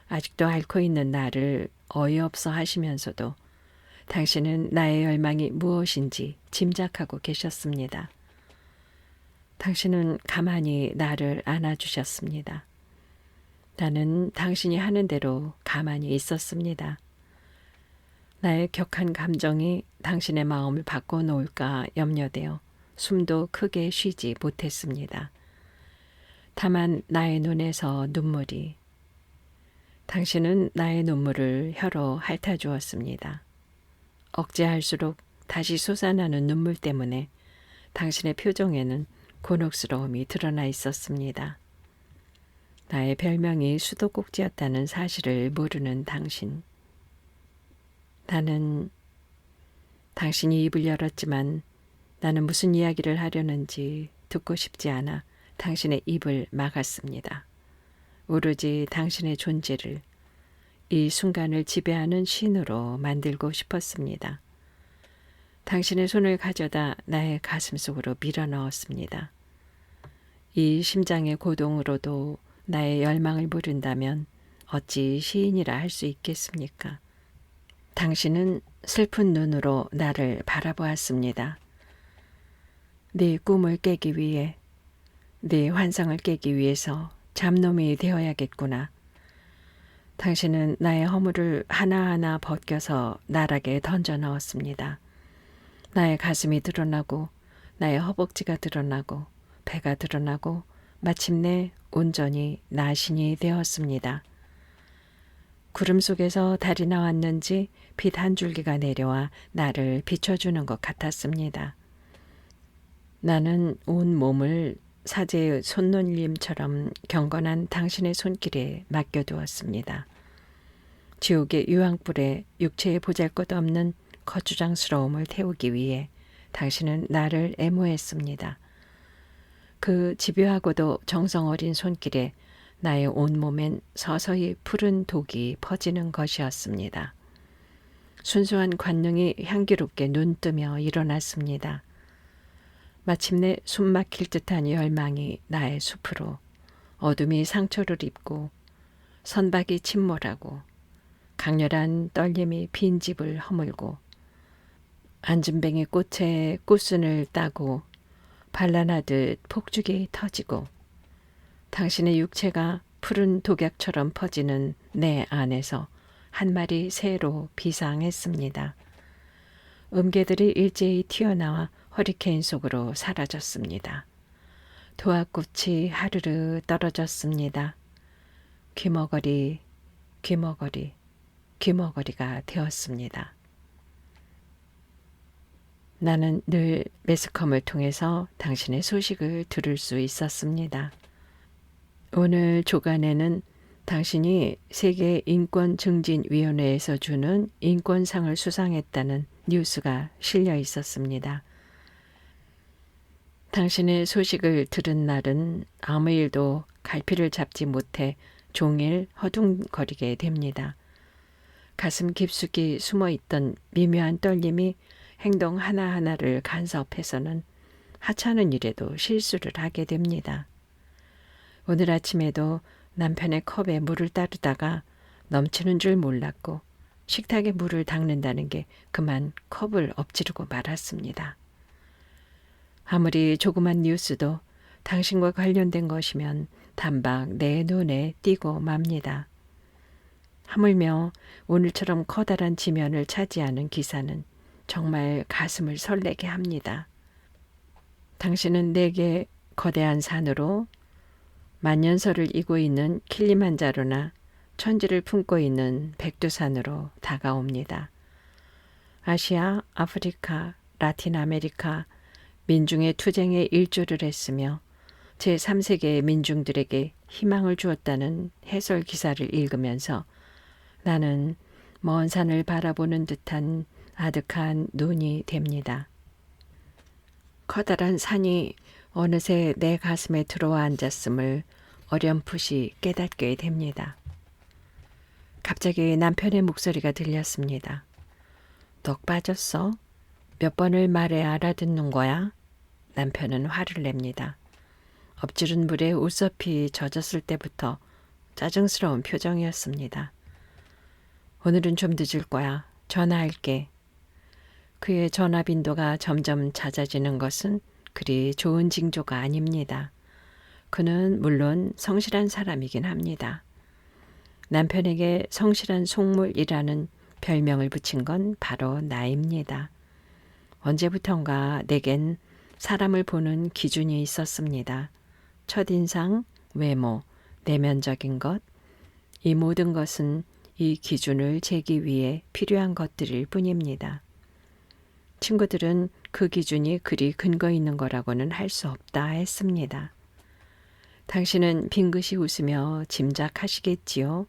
아직도 앓고 있는 나를 어이없어 하시면서도 당신은 나의 열망이 무엇인지 짐작하고 계셨습니다. 당신은 가만히 나를 안아주셨습니다. 나는 당신이 하는 대로 가만히 있었습니다. 나의 격한 감정이 당신의 마음을 바꿔놓을까 염려되어 숨도 크게 쉬지 못했습니다. 다만 나의 눈에서 눈물이. 당신은 나의 눈물을 혀로 핥아주었습니다. 억제할수록 다시 솟아나는 눈물 때문에 당신의 표정에는 곤혹스러움이 드러나 있었습니다. 나의 별명이 수도꼭지였다는 사실을 모르는 당신. 나는 당신이 입을 열었지만 나는 무슨 이야기를 하려는지 듣고 싶지 않아 당신의 입을 막았습니다. 오로지 당신의 존재를, 이 순간을 지배하는 신으로 만들고 싶었습니다. 당신의 손을 가져다 나의 가슴 속으로 밀어 넣었습니다. 이 심장의 고동으로도 나의 열망을 부른다면 어찌 시인이라 할 수 있겠습니까? 당신은 슬픈 눈으로 나를 바라보았습니다. 네 꿈을 깨기 위해, 네 환상을 깨기 위해서 잡놈이 되어야겠구나. 당신은 나의 허물을 하나하나 벗겨서 나락에 던져 넣었습니다. 나의 가슴이 드러나고 나의 허벅지가 드러나고 배가 드러나고 마침내 온전히 나신이 되었습니다. 구름 속에서 달이 나왔는지 빛 한 줄기가 내려와 나를 비춰주는 것 같았습니다. 나는 온 몸을 사제의 손놀림처럼 경건한 당신의 손길에 맡겨두었습니다. 지옥의 유황불에 육체의 보잘것없는 거추장스러움을 태우기 위해 당신은 나를 애모했습니다. 그 집요하고도 정성 어린 손길에 나의 온몸엔 서서히 푸른 독이 퍼지는 것이었습니다. 순수한 관능이 향기롭게 눈뜨며 일어났습니다. 마침내 숨막힐 듯한 열망이 나의 숲으로, 어둠이 상처를 입고 선박이 침몰하고 강렬한 떨림이 빈집을 허물고 안진뱅이 꽃에 꽃순을 따고 반란하듯 폭죽이 터지고 당신의 육체가 푸른 독약처럼 퍼지는 내 안에서 한 마리 새로 비상했습니다. 음개들이 일제히 튀어나와 허리케인 속으로 사라졌습니다. 도화꽃이 하르르 떨어졌습니다. 귀머거리, 귀머거리, 귀머거리가 되었습니다. 나는 늘 매스컴을 통해서 당신의 소식을 들을 수 있었습니다. 오늘 조간에는 당신이 세계인권증진위원회에서 주는 인권상을 수상했다는 뉴스가 실려 있었습니다. 당신의 소식을 들은 날은 아무 일도 갈피를 잡지 못해 종일 허둥거리게 됩니다. 가슴 깊숙이 숨어있던 미묘한 떨림이 행동 하나하나를 간섭해서는 하찮은 일에도 실수를 하게 됩니다. 오늘 아침에도 남편의 컵에 물을 따르다가 넘치는 줄 몰랐고 식탁에 물을 닦는다는 게 그만 컵을 엎지르고 말았습니다. 아무리 조그만 뉴스도 당신과 관련된 것이면 단박 내 눈에 띄고 맙니다. 하물며 오늘처럼 커다란 지면을 차지하는 기사는 정말 가슴을 설레게 합니다. 당신은 내게 거대한 산으로 만년설을 이고 있는 킬리만자로나 천지를 품고 있는 백두산으로 다가옵니다. 아시아, 아프리카, 라틴 아메리카 민중의 투쟁에 일조를 했으며 제3세계의 민중들에게 희망을 주었다는 해설 기사를 읽으면서 나는 먼 산을 바라보는 듯한 아득한 눈이 됩니다. 커다란 산이 어느새 내 가슴에 들어와 앉았음을 어렴풋이 깨닫게 됩니다. 갑자기 남편의 목소리가 들렸습니다. 넋 빠졌어? 몇 번을 말해 알아듣는 거야? 남편은 화를 냅니다. 엎지른 물에 옷섭이 젖었을 때부터 짜증스러운 표정이었습니다. 오늘은 좀 늦을 거야. 전화할게. 그의 전화 빈도가 점점 잦아지는 것은 그리 좋은 징조가 아닙니다. 그는 물론 성실한 사람이긴 합니다. 남편에게 성실한 속물이라는 별명을 붙인 건 바로 나입니다. 언제부턴가 내겐 사람을 보는 기준이 있었습니다. 첫인상, 외모, 내면적인 것, 이 모든 것은 이 기준을 재기 위해 필요한 것들일 뿐입니다. 친구들은 그 기준이 그리 근거 있는 거라고는 할 수 없다 했습니다. 당신은 빙긋이 웃으며 짐작하시겠지요?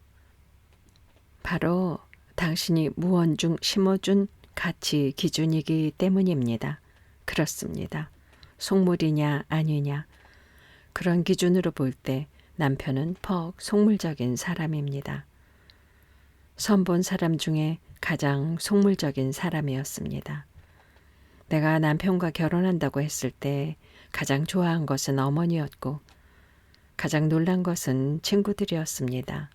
바로 당신이 무언중 심어준 가치 기준이기 때문입니다. 그렇습니다. 속물이냐 아니냐. 그런 기준으로 볼 때 남편은 퍽 속물적인 사람입니다. 선본 사람 중에 가장 속물적인 사람이었습니다. 내가 남편과 결혼한다고 했을 때 가장 좋아한 것은 어머니였고 가장 놀란 것은 친구들이었습니다.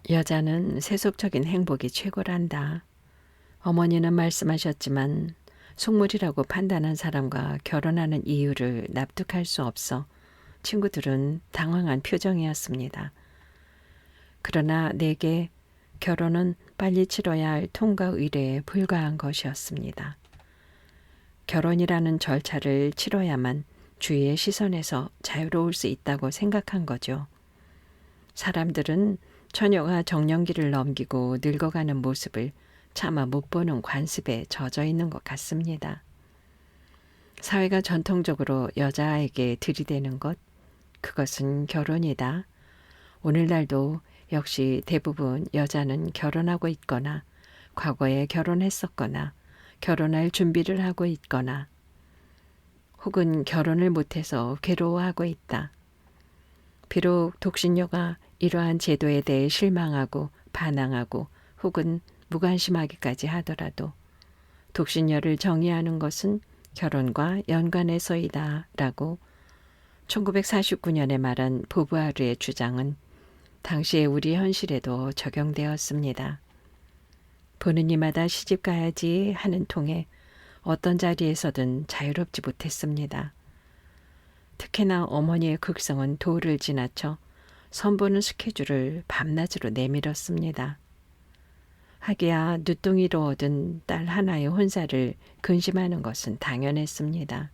여자는 세속적인 행복이 최고란다. 어머니는 말씀하셨지만 속물이라고 판단한 사람과 결혼하는 이유를 납득할 수 없어 친구들은 당황한 표정이었습니다. 그러나 내게 결혼은 빨리 치러야 할 통과 의례에 불과한 것이었습니다. 결혼이라는 절차를 치러야만 주위의 시선에서 자유로울 수 있다고 생각한 거죠. 사람들은 처녀가 정년기를 넘기고 늙어가는 모습을 차마 못 보는 관습에 젖어 있는 것 같습니다. 사회가 전통적으로 여자에게 들이대는 것, 그것은 결혼이다. 오늘날도 역시 대부분 여자는 결혼하고 있거나 과거에 결혼했었거나 결혼할 준비를 하고 있거나 혹은 결혼을 못해서 괴로워하고 있다. 비록 독신녀가 이러한 제도에 대해 실망하고 반항하고 혹은 무관심하기까지 하더라도 독신녀를 정의하는 것은 결혼과 연관해서이다 라고 1949년에 말한 보부아르의 주장은 당시의 우리 현실에도 적용되었습니다. 보는 이마다 시집 가야지 하는 통에 어떤 자리에서든 자유롭지 못했습니다. 특히나 어머니의 극성은 도를 지나쳐 선보는 스케줄을 밤낮으로 내밀었습니다. 하기야 늦둥이로 얻은 딸 하나의 혼사를 근심하는 것은 당연했습니다.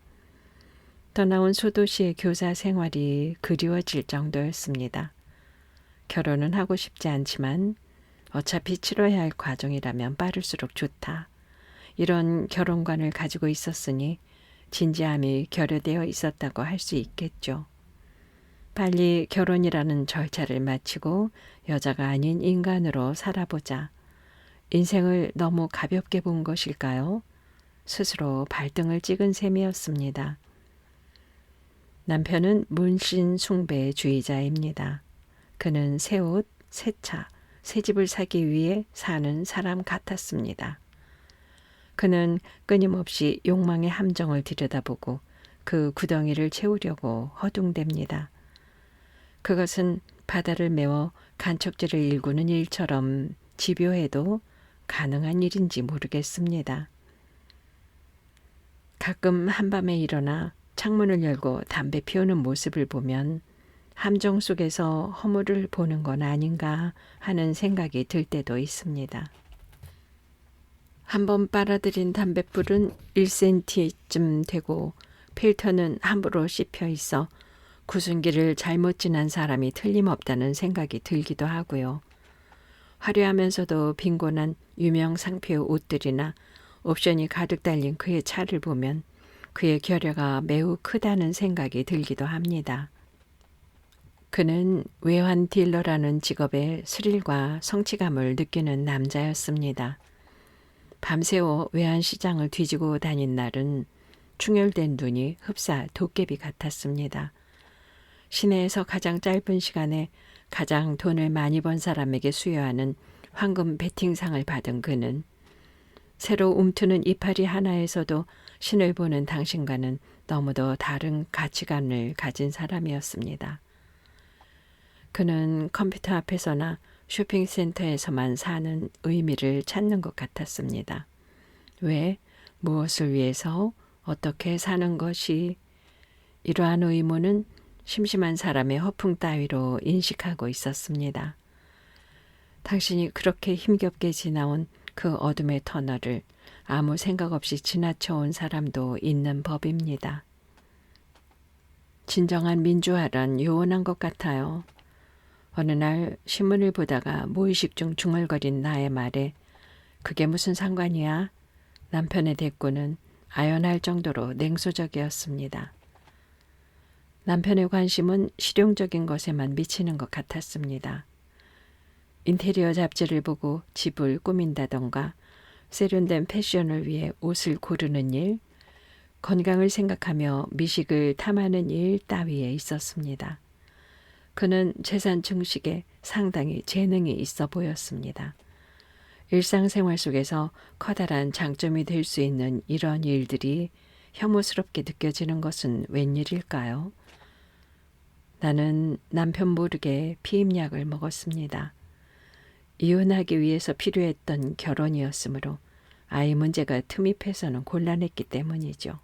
떠나온 소도시의 교사 생활이 그리워질 정도였습니다. 결혼은 하고 싶지 않지만 어차피 치러야 할 과정이라면 빠를수록 좋다. 이런 결혼관을 가지고 있었으니 진지함이 결여되어 있었다고 할 수 있겠죠. 빨리 결혼이라는 절차를 마치고 여자가 아닌 인간으로 살아보자. 인생을 너무 가볍게 본 것일까요? 스스로 발등을 찍은 셈이었습니다. 남편은 문신 숭배주의자입니다. 그는 새 옷, 새 차, 새 집을 사기 위해 사는 사람 같았습니다. 그는 끊임없이 욕망의 함정을 들여다보고 그 구덩이를 채우려고 허둥댑니다. 그것은 바다를 메워 간척지를 일구는 일처럼 집요해도 가능한 일인지 모르겠습니다. 가끔 한밤에 일어나 창문을 열고 담배 피우는 모습을 보면 함정 속에서 허물을 보는 건 아닌가 하는 생각이 들 때도 있습니다. 한번 빨아들인 담뱃불은 1cm쯤 되고 필터는 함부로 씹혀 있어 구순기를 잘못 지난 사람이 틀림없다는 생각이 들기도 하고요. 화려하면서도 빈곤한 유명 상표의 옷들이나 옵션이 가득 달린 그의 차를 보면 그의 결여가 매우 크다는 생각이 들기도 합니다. 그는 외환 딜러라는 직업의 스릴과 성취감을 느끼는 남자였습니다. 밤새워 외환시장을 뒤지고 다닌 날은 충혈된 눈이 흡사 도깨비 같았습니다. 시내에서 가장 짧은 시간에 가장 돈을 많이 번 사람에게 수여하는 황금 베팅상을 받은 그는 새로 움트는 이파리 하나에서도 신을 보는 당신과는 너무도 다른 가치관을 가진 사람이었습니다. 그는 컴퓨터 앞에서나 쇼핑센터에서만 사는 의미를 찾는 것 같았습니다. 왜, 무엇을 위해서, 어떻게 사는 것이, 이러한 의문은 심심한 사람의 허풍 따위로 인식하고 있었습니다. 당신이 그렇게 힘겹게 지나온 그 어둠의 터널을 아무 생각 없이 지나쳐온 사람도 있는 법입니다. 진정한 민주화란 요원한 것 같아요. 어느 날 신문을 보다가 무의식 중 중얼거린 나의 말에 그게 무슨 상관이야? 남편의 대꾸는 아연할 정도로 냉소적이었습니다. 남편의 관심은 실용적인 것에만 미치는 것 같았습니다. 인테리어 잡지를 보고 집을 꾸민다던가 세련된 패션을 위해 옷을 고르는 일, 건강을 생각하며 미식을 탐하는 일 따위에 있었습니다. 그는 재산 증식에 상당히 재능이 있어 보였습니다. 일상생활 속에서 커다란 장점이 될 수 있는 이런 일들이 혐오스럽게 느껴지는 것은 웬일일까요? 나는 남편 모르게 피임약을 먹었습니다. 이혼하기 위해서 필요했던 결혼이었으므로 아이 문제가 틈입해서는 곤란했기 때문이죠.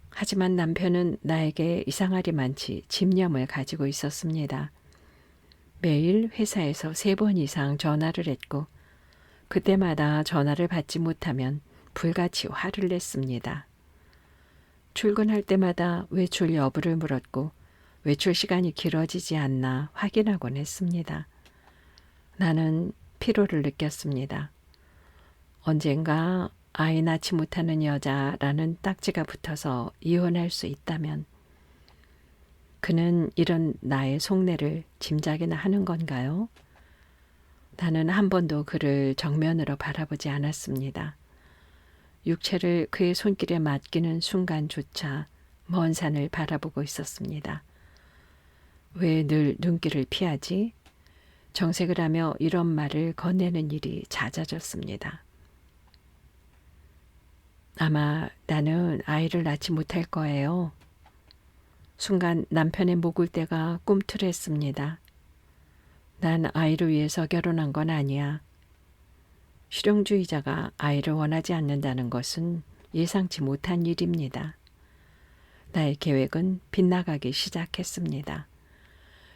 하지만 남편은 나에게 이상하리 많지 집념을 가지고 있었습니다. 매일 회사에서 3번 이상 전화를 했고 그때마다 전화를 받지 못하면 불같이 화를 냈습니다. 출근할 때마다 외출 여부를 물었고 외출 시간이 길어지지 않나 확인하곤 했습니다. 나는 피로를 느꼈습니다. 언젠가 아이 낳지 못하는 여자라는 딱지가 붙어서 이혼할 수 있다면 그는 이런 나의 속내를 짐작이나 하는 건가요? 나는 한 번도 그를 정면으로 바라보지 않았습니다. 육체를 그의 손길에 맡기는 순간조차 먼 산을 바라보고 있었습니다. 왜 늘 눈길을 피하지? 정색을 하며 이런 말을 건네는 일이 잦아졌습니다. 아마 나는 아이를 낳지 못할 거예요. 순간 남편의 목을대가 꿈틀했습니다. 난 아이를 위해서 결혼한 건 아니야. 실용주의자가 아이를 원하지 않는다는 것은 예상치 못한 일입니다. 나의 계획은 빗나가기 시작했습니다.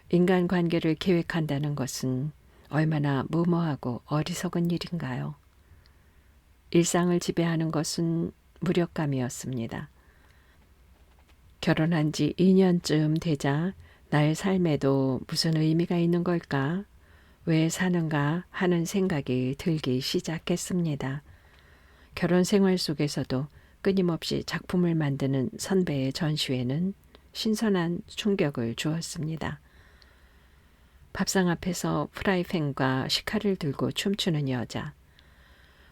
인간관계를 계획한다는 것은 얼마나 무모하고 어리석은 일인가요? 일상을 지배하는 것은 무력감이었습니다. 결혼한 지 2년쯤 되자 나의 삶에도 무슨 의미가 있는 걸까? 왜 사는가 하는 생각이 들기 시작했습니다. 결혼 생활 속에서도 끊임없이 작품을 만드는 선배의 전시회는 신선한 충격을 주었습니다. 밥상 앞에서 프라이팬과 식칼을 들고 춤추는 여자,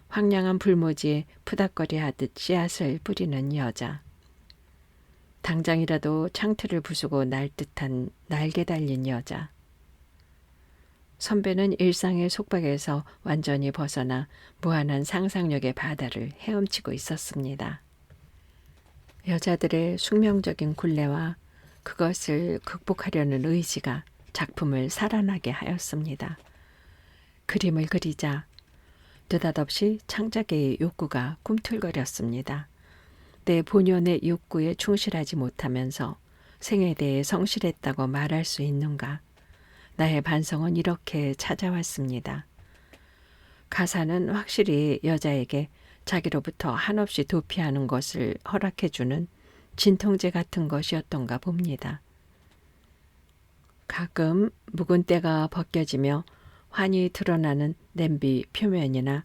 황량한 불모지에 푸닥거리 하듯 씨앗을 뿌리는 여자, 당장이라도 창틀을 부수고 날 듯한 날개 달린 여자. 선배는 일상의 속박에서 완전히 벗어나 무한한 상상력의 바다를 헤엄치고 있었습니다. 여자들의 숙명적인 굴레와 그것을 극복하려는 의지가 작품을 살아나게 하였습니다. 그림을 그리자 느닷없이 창작의 욕구가 꿈틀거렸습니다. 내 본연의 욕구에 충실하지 못하면서 생에 대해 성실했다고 말할 수 있는가? 나의 반성은 이렇게 찾아왔습니다. 가사는 확실히 여자에게 자기로부터 한없이 도피하는 것을 허락해주는 진통제 같은 것이었던가 봅니다. 가끔 묵은 때가 벗겨지며 환히 드러나는 냄비 표면이나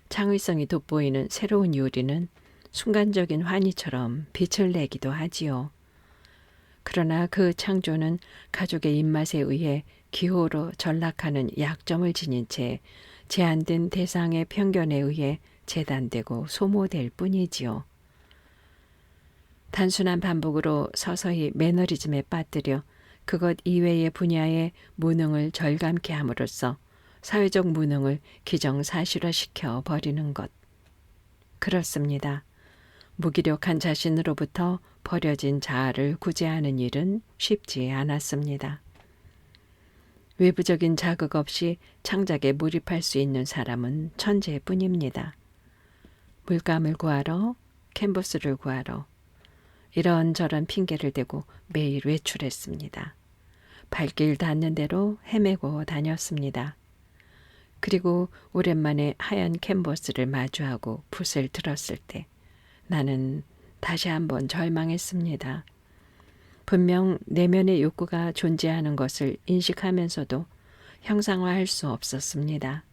창의성이 돋보이는 새로운 요리는 순간적인 환희처럼 빛을 내기도 하지요. 그러나 그 창조는 가족의 입맛에 의해 기호로 전락하는 약점을 지닌 채 제한된 대상의 편견에 의해 재단되고 소모될 뿐이지요. 단순한 반복으로 서서히 매너리즘에 빠뜨려 그것 이외의 분야의 무능을 절감케 함으로써 사회적 무능을 기정사실화시켜 버리는 것. 그렇습니다. 무기력한 자신으로부터 버려진 자아를 구제하는 일은 쉽지 않았습니다. 외부적인 자극 없이 창작에 몰입할 수 있는 사람은 천재뿐입니다. 물감을 구하러, 캔버스를 구하러 이런저런 핑계를 대고 매일 외출했습니다. 발길 닿는 대로 헤매고 다녔습니다. 그리고 오랜만에 하얀 캔버스를 마주하고 붓을 들었을 때 나는 다시 한번 절망했습니다. 분명 내면의 욕구가 존재하는 것을 인식하면서도 형상화할 수 없었습니다.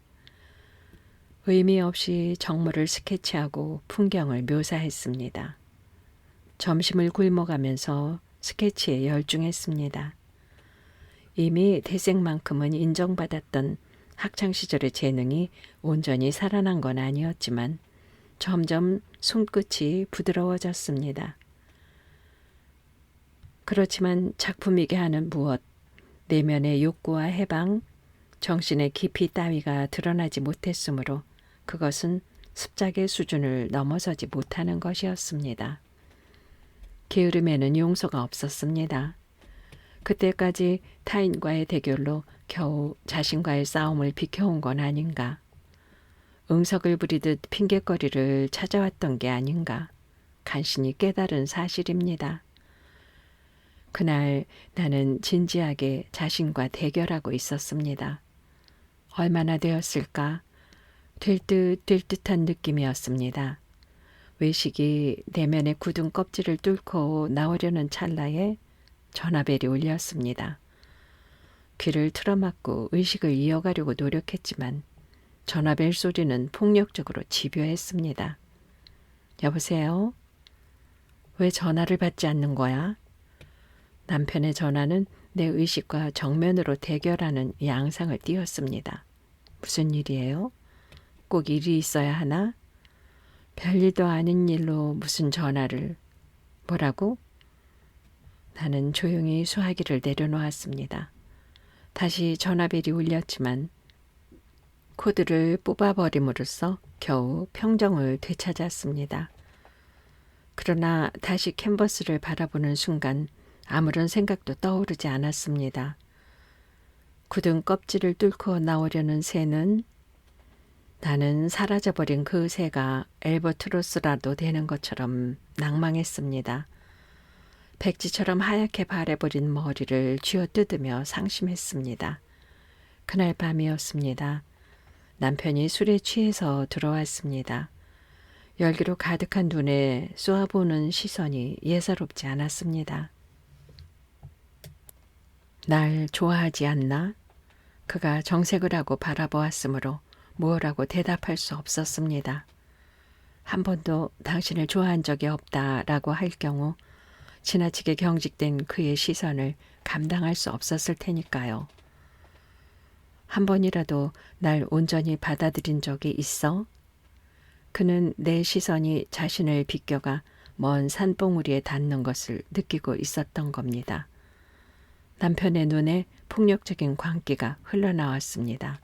의미 없이 정물을 스케치하고 풍경을 묘사했습니다. 점심을 굶어가면서 스케치에 열중했습니다. 이미 대생만큼은 인정받았던 학창시절의 재능이 온전히 살아난 건 아니었지만 점점 손끝이 부드러워졌습니다. 그렇지만 작품이게 하는 무엇, 내면의 욕구와 해방, 정신의 깊이 따위가 드러나지 못했으므로 그것은 습작의 수준을 넘어서지 못하는 것이었습니다. 게으름에는 용서가 없었습니다. 그때까지 타인과의 대결로 겨우 자신과의 싸움을 비켜온 건 아닌가. 응석을 부리듯 핑곗거리를 찾아왔던 게 아닌가. 간신히 깨달은 사실입니다. 그날 나는 진지하게 자신과 대결하고 있었습니다. 얼마나 되었을까? 될 듯한 느낌이었습니다. 외식이 내면의 굳은 껍질을 뚫고 나오려는 찰나에 전화벨이 울렸습니다. 귀를 틀어막고 의식을 이어가려고 노력했지만 전화벨 소리는 폭력적으로 집요했습니다. 여보세요? 왜 전화를 받지 않는 거야? 남편의 전화는 내 의식과 정면으로 대결하는 양상을 띄웠습니다. 무슨 일이에요? 꼭 일이 있어야 하나? 별일도 아닌 일로 무슨 전화를. 뭐라고? 나는 조용히 수화기를 내려놓았습니다. 다시 전화벨이 울렸지만 코드를 뽑아버림으로써 겨우 평정을 되찾았습니다. 그러나 다시 캔버스를 바라보는 순간 아무런 생각도 떠오르지 않았습니다. 굳은 껍질을 뚫고 나오려는 새는 나는 사라져버린 그 새가 엘버트로스라도 되는 것처럼 낭망했습니다. 백지처럼 하얗게 바래버린 머리를 쥐어뜯으며 상심했습니다. 그날 밤이었습니다. 남편이 술에 취해서 들어왔습니다. 열기로 가득한 눈에 쏘아보는 시선이 예사롭지 않았습니다. 날 좋아하지 않나? 그가 정색을 하고 바라보았으므로 무엇라고 대답할 수 없었습니다. 한 번도 당신을 좋아한 적이 없다라고 할 경우 지나치게 경직된 그의 시선을 감당할 수 없었을 테니까요. 한 번이라도 날 온전히 받아들인 적이 있어? 그는 내 시선이 자신을 비껴가 먼 산봉우리에 닿는 것을 느끼고 있었던 겁니다. 남편의 눈에 폭력적인 광기가 흘러나왔습니다.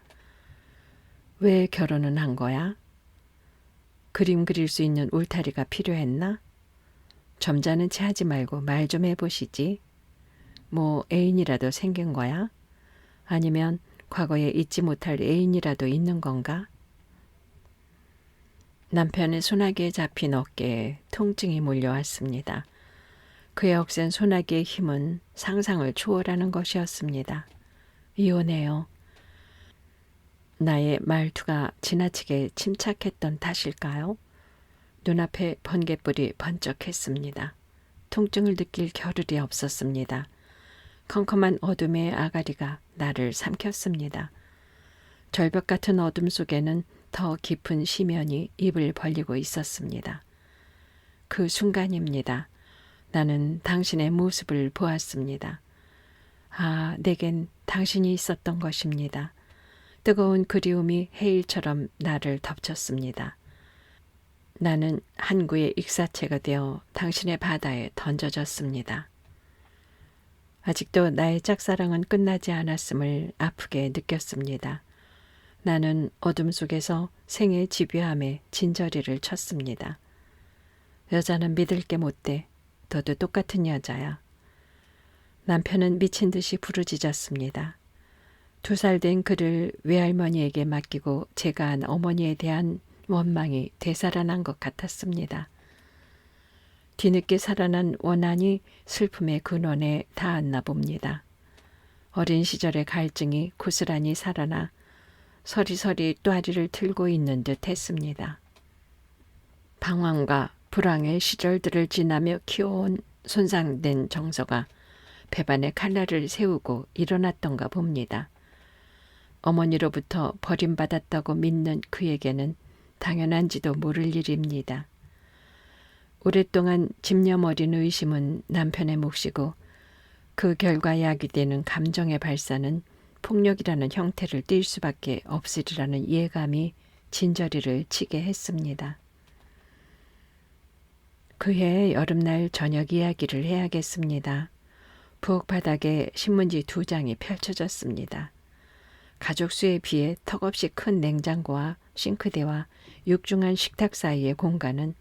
왜 결혼은 한 거야? 그림 그릴 수 있는 울타리가 필요했나? 점잖은 체 하지 말고 말 좀 해보시지. 뭐 애인이라도 생긴 거야? 아니면 과거에 잊지 못할 애인이라도 있는 건가? 남편의 소나기에 잡힌 어깨에 통증이 몰려왔습니다. 그의 억센 소나기의 힘은 상상을 초월하는 것이었습니다. 이혼해요. 나의 말투가 지나치게 침착했던 탓일까요? 눈앞에 번갯불이 번쩍했습니다. 통증을 느낄 겨를이 없었습니다. 컴컴한 어둠의 아가리가 나를 삼켰습니다. 절벽 같은 어둠 속에는 더 깊은 심연이 입을 벌리고 있었습니다. 그 순간입니다. 나는 당신의 모습을 보았습니다. 아, 내겐 당신이 있었던 것입니다. 뜨거운 그리움이 해일처럼 나를 덮쳤습니다. 나는 한 구의 익사체가 되어 당신의 바다에 던져졌습니다. 아직도 나의 짝사랑은 끝나지 않았음을 아프게 느꼈습니다. 나는 어둠 속에서 생의 집요함에 진저리를 쳤습니다. 여자는 믿을 게 못돼. 너도 똑같은 여자야. 남편은 미친 듯이 부르짖었습니다. 2살 된 그를 외할머니에게 맡기고 제가 한 어머니에 대한 원망이 되살아난 것 같았습니다. 뒤늦게 살아난 원한이 슬픔의 근원에 닿았나 봅니다. 어린 시절의 갈증이 고스란히 살아나 서리서리 또아리를 틀고 있는 듯 했습니다. 방황과 불황의 시절들을 지나며 키워온 손상된 정서가 배반에 칼날을 세우고 일어났던가 봅니다. 어머니로부터 버림받았다고 믿는 그에게는 당연한지도 모를 일입니다. 오랫동안 집념어린 의심은 남편의 몫이고 그 결과 야기되는 감정의 발산은 폭력이라는 형태를 띨 수밖에 없으리라는 예감이 진저리를 치게 했습니다. 그해 여름날 저녁 이야기를 해야겠습니다. 부엌 바닥에 신문지 2장이 펼쳐졌습니다. 가족 수에 비해 턱없이 큰 냉장고와 싱크대와 육중한 식탁 사이의 공간은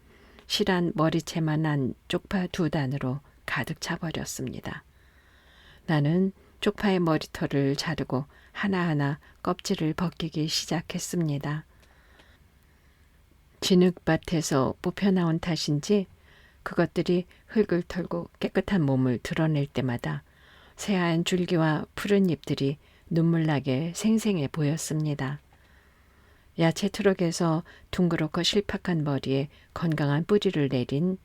실한 머리채만한 쪽파 2단으로 가득 차버렸습니다. 나는 쪽파의 머리털을 자르고 하나하나 껍질을 벗기기 시작했습니다. 진흙밭에서 뽑혀나온 탓인지 그것들이 흙을 털고 깨끗한 몸을 드러낼 때마다 새하얀 줄기와 푸른 잎들이 눈물나게 생생해 보였습니다. 야채 트럭에서 둥그렇고 실팍한 머리에 건강한 뿌리를 내린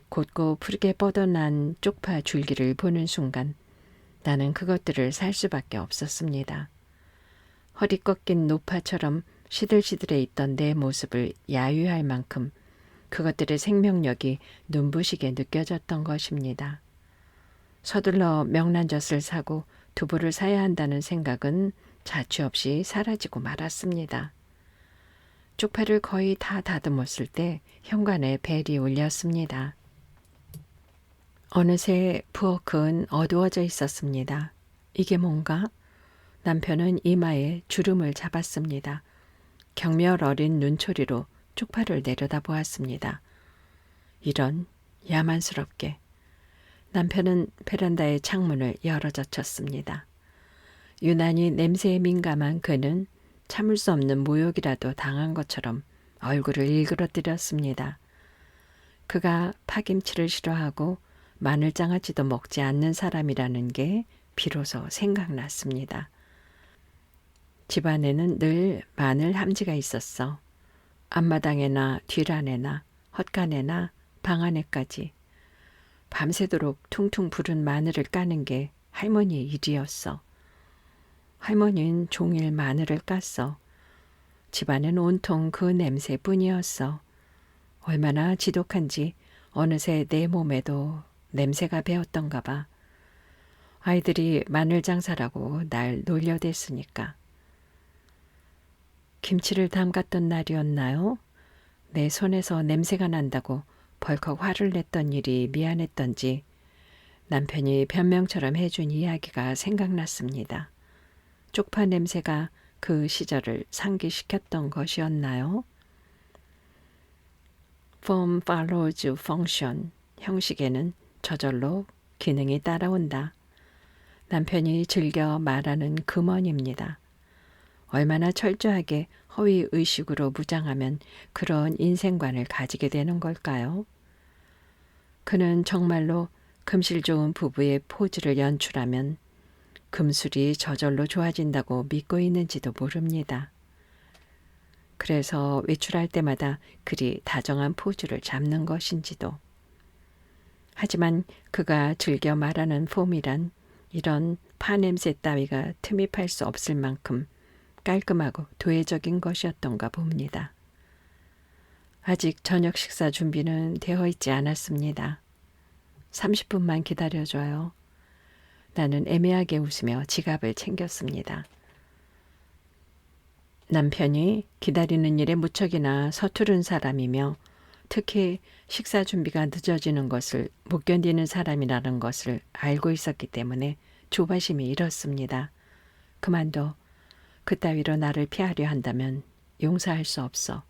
곧고 푸르게 뻗어난 쪽파 줄기를 보는 순간 나는 그것들을 살 수밖에 없었습니다. 허리 꺾인 노파처럼 시들시들해 있던 내 모습을 야유할 만큼 그것들의 생명력이 눈부시게 느껴졌던 것입니다. 서둘러 명란젓을 사고 두부를 사야 한다는 생각은 자취 없이 사라지고 말았습니다. 쪽파를 거의 다 다듬었을 때 현관에 벨이 울렸습니다. 어느새 부엌은 어두워져 있었습니다. 이게 뭔가? 남편은 이마에 주름을 잡았습니다. 경멸 어린 눈초리로 쪽파를 내려다보았습니다. 이런 야만스럽게. 남편은 베란다의 창문을 열어젖혔습니다. 유난히 냄새에 민감한 그는 참을 수 없는 모욕이라도 당한 것처럼 얼굴을 일그러뜨렸습니다. 그가 파김치를 싫어하고 마늘장아찌도 먹지 않는 사람이라는 게 비로소 생각났습니다. 집안에는 늘 마늘 함지가 있었어. 앞마당에나 뒷안에나 헛간에나 방 안에까지. 밤새도록 퉁퉁 부른 마늘을 까는 게 할머니의 일이었어. 할머니는 종일 마늘을 깠어. 집안은 온통 그 냄새뿐이었어. 얼마나 지독한지 어느새 내 몸에도 냄새가 배었던가 봐. 아이들이 마늘 장사라고 날 놀려댔으니까. 김치를 담갔던 날이었나요? 내 손에서 냄새가 난다고 벌컥 화를 냈던 일이 미안했던지 남편이 변명처럼 해준 이야기가 생각났습니다. 쪽파 냄새가 그 시절을 상기시켰던 것이었나요? Form follows function. 형식에는 저절로 기능이 따라온다. 남편이 즐겨 말하는 금언입니다. 얼마나 철저하게 허위의식으로 무장하면 그런 인생관을 가지게 되는 걸까요? 그는 정말로 금실 좋은 부부의 포즈를 연출하면 금술이 저절로 좋아진다고 믿고 있는지도 모릅니다. 그래서 외출할 때마다 그리 다정한 포즈를 잡는 것인지도. 하지만 그가 즐겨 말하는 폼이란 이런 파냄새 따위가 틈이 팔 수 없을 만큼 깔끔하고 도회적인 것이었던가 봅니다. 아직 저녁 식사 준비는 되어 있지 않았습니다. 30분만 기다려줘요. 나는 애매하게 웃으며 지갑을 챙겼습니다. 남편이 기다리는 일에 무척이나 서투른 사람이며 특히 식사 준비가 늦어지는 것을 못 견디는 사람이라는 것을 알고 있었기 때문에 조바심이 일었습니다. 그만둬. 그따위로 나를 피하려 한다면 용서할 수 없어.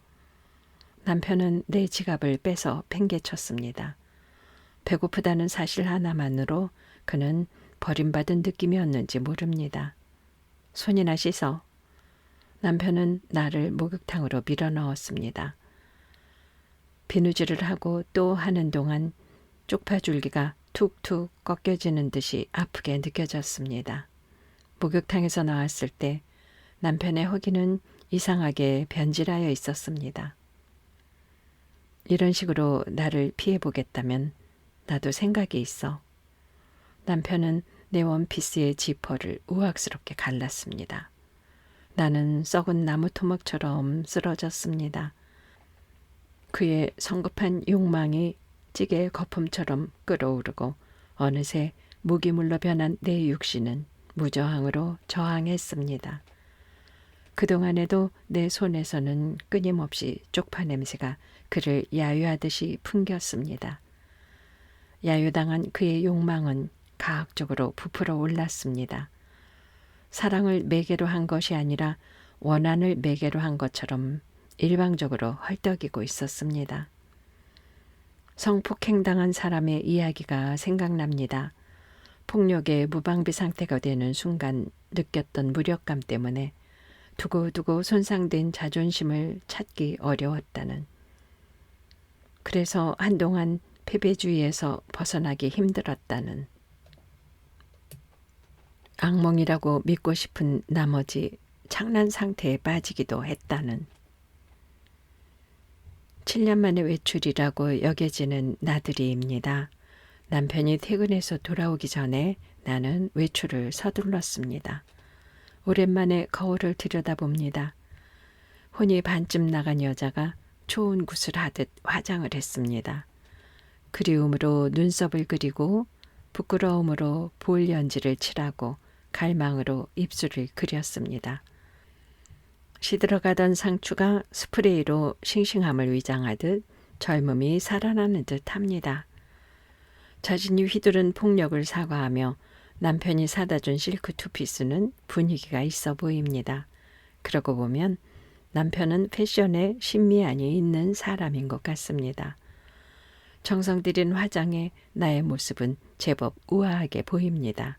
남편은 내 지갑을 빼서 팽개쳤습니다. 배고프다는 사실 하나만으로 그는 버림받은 느낌이었는지 모릅니다. 손이나 씻어. 남편은 나를 목욕탕으로 밀어넣었습니다. 비누질을 하고 또 하는 동안 쪽파줄기가 툭툭 꺾여지는 듯이 아프게 느껴졌습니다. 목욕탕에서 나왔을 때 남편의 허기는 이상하게 변질하여 있었습니다. 이런 식으로 나를 피해보겠다면 나도 생각이 있어. 남편은 내 원피스의 지퍼를 우악스럽게 갈랐습니다. 나는 썩은 나무 토막처럼 쓰러졌습니다. 그의 성급한 욕망이 찌개의 거품처럼 끓어오르고 어느새 무기물로 변한 내 육신은 무저항으로 저항했습니다. 그동안에도 내 손에서는 끊임없이 쪽파 냄새가 그를 야유하듯이 풍겼습니다. 야유당한 그의 욕망은 가학적으로 부풀어 올랐습니다. 사랑을 매개로 한 것이 아니라 원한을 매개로 한 것처럼 일방적으로 헐떡이고 있었습니다. 성폭행당한 사람의 이야기가 생각납니다. 폭력의 무방비 상태가 되는 순간 느꼈던 무력감 때문에 두고두고 손상된 자존심을 찾기 어려웠다는. 그래서 한동안 패배주의에서 벗어나기 힘들었다는. 악몽이라고 믿고 싶은 나머지 창난 상태에 빠지기도 했다는. 7년 만의 외출이라고 여겨지는 나들이입니다. 남편이 퇴근해서 돌아오기 전에 나는 외출을 서둘렀습니다. 오랜만에 거울을 들여다봅니다. 혼이 반쯤 나간 여자가 초운 굿을 하듯 화장을 했습니다. 그리움으로 눈썹을 그리고 부끄러움으로 볼연지를 칠하고 갈망으로 입술을 그렸습니다. 시들어가던 상추가 스프레이로 싱싱함을 위장하듯 젊음이 살아나는 듯 합니다. 자신이 휘두른 폭력을 사과하며 남편이 사다 준 실크 투피스는 분위기가 있어 보입니다. 그러고 보면 남편은 패션에 신미안이 있는 사람인 것 같습니다. 정성 들인 화장에 나의 모습은 제법 우아하게 보입니다.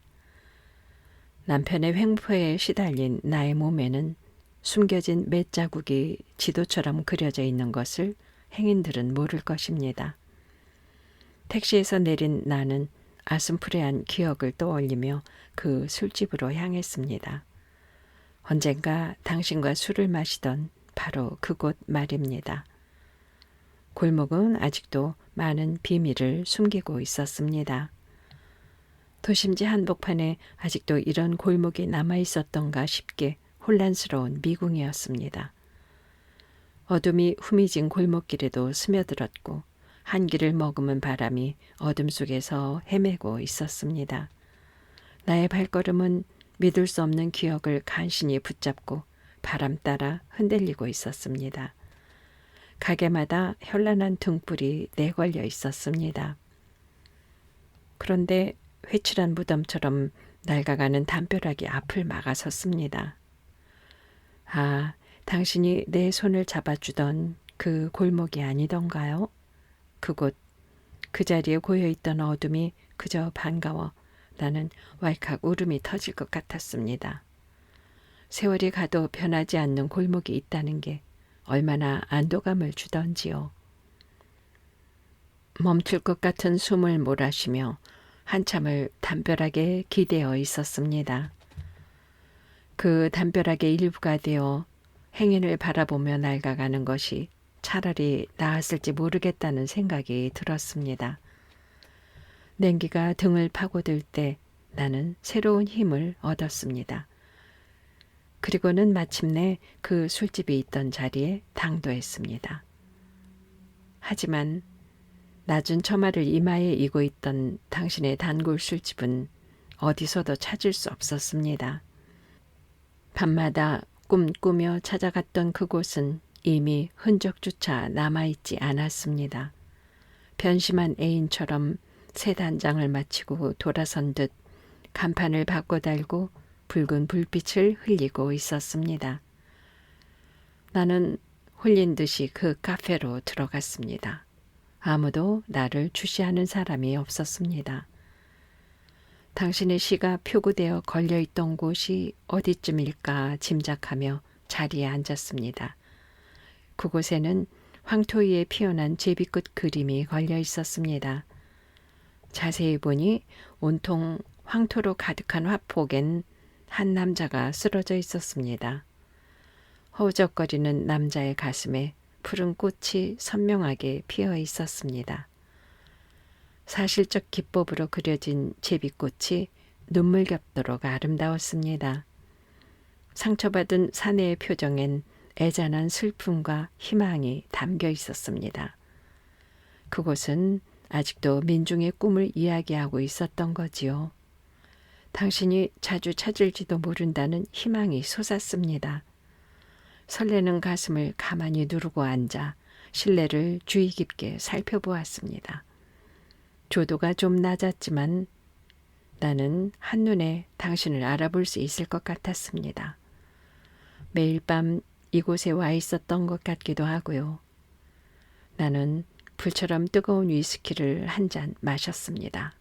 남편의 횡포에 시달린 나의 몸에는 숨겨진 맷자국이 지도처럼 그려져 있는 것을 행인들은 모를 것입니다. 택시에서 내린 나는 아슴푸레한 기억을 떠올리며 그 술집으로 향했습니다. 언젠가 당신과 술을 마시던 바로 그곳 말입니다. 골목은 아직도 많은 비밀을 숨기고 있었습니다. 도심지 한복판에 아직도 이런 골목이 남아있었던가 싶게 혼란스러운 미궁이었습니다. 어둠이 후미진 골목길에도 스며들었고 한기를 머금은 바람이 어둠 속에서 헤매고 있었습니다. 나의 발걸음은 믿을 수 없는 기억을 간신히 붙잡고 바람 따라 흔들리고 있었습니다. 가게마다 현란한 등불이 내걸려 있었습니다. 그런데 회칠한 무덤처럼 낡아가는 담벼락이 앞을 막아섰습니다. 아, 당신이 내 손을 잡아주던 그 골목이 아니던가요? 그곳, 그 자리에 고여있던 어둠이 그저 반가워 나는 왈칵 울음이 터질 것 같았습니다. 세월이 가도 변하지 않는 골목이 있다는 게 얼마나 안도감을 주던지요. 멈출 것 같은 숨을 몰아쉬며 한참을 담벼락에 기대어 있었습니다. 그 담벼락의 일부가 되어 행인을 바라보며 낡아가는 것이 차라리 나았을지 모르겠다는 생각이 들었습니다. 냉기가 등을 파고들 때 나는 새로운 힘을 얻었습니다. 그리고는 마침내 그 술집이 있던 자리에 당도했습니다. 하지만 낮은 처마를 이마에 이고 있던 당신의 단골 술집은 어디서도 찾을 수 없었습니다. 밤마다 꿈꾸며 찾아갔던 그곳은 이미 흔적조차 남아있지 않았습니다. 변심한 애인처럼 새 단장을 마치고 돌아선 듯 간판을 바꿔 달고 붉은 불빛을 흘리고 있었습니다. 나는 홀린 듯이 그 카페로 들어갔습니다. 아무도 나를 주시하는 사람이 없었습니다. 당신의 시가 표구되어 걸려있던 곳이 어디쯤일까 짐작하며 자리에 앉았습니다. 그곳에는 황토 위에 피어난 제비꽃 그림이 걸려 있었습니다. 자세히 보니 온통 황토로 가득한 화폭엔 한 남자가 쓰러져 있었습니다. 허우적거리는 남자의 가슴에 푸른 꽃이 선명하게 피어 있었습니다. 사실적 기법으로 그려진 제비꽃이 눈물겹도록 아름다웠습니다. 상처받은 사내의 표정엔 애잔한 슬픔과 희망이 담겨 있었습니다. 그곳은 아직도 민중의 꿈을 이야기하고 있었던 거지요. 당신이 자주 찾을지도 모른다는 희망이 솟았습니다. 설레는 가슴을 가만히 누르고 앉아 실내를 주의 깊게 살펴보았습니다. 조도가 좀 낮았지만 나는 한눈에 당신을 알아볼 수 있을 것 같았습니다. 매일 밤 이곳에 와 있었던 것 같기도 하고요. 나는 불처럼 뜨거운 위스키를 한 잔 마셨습니다.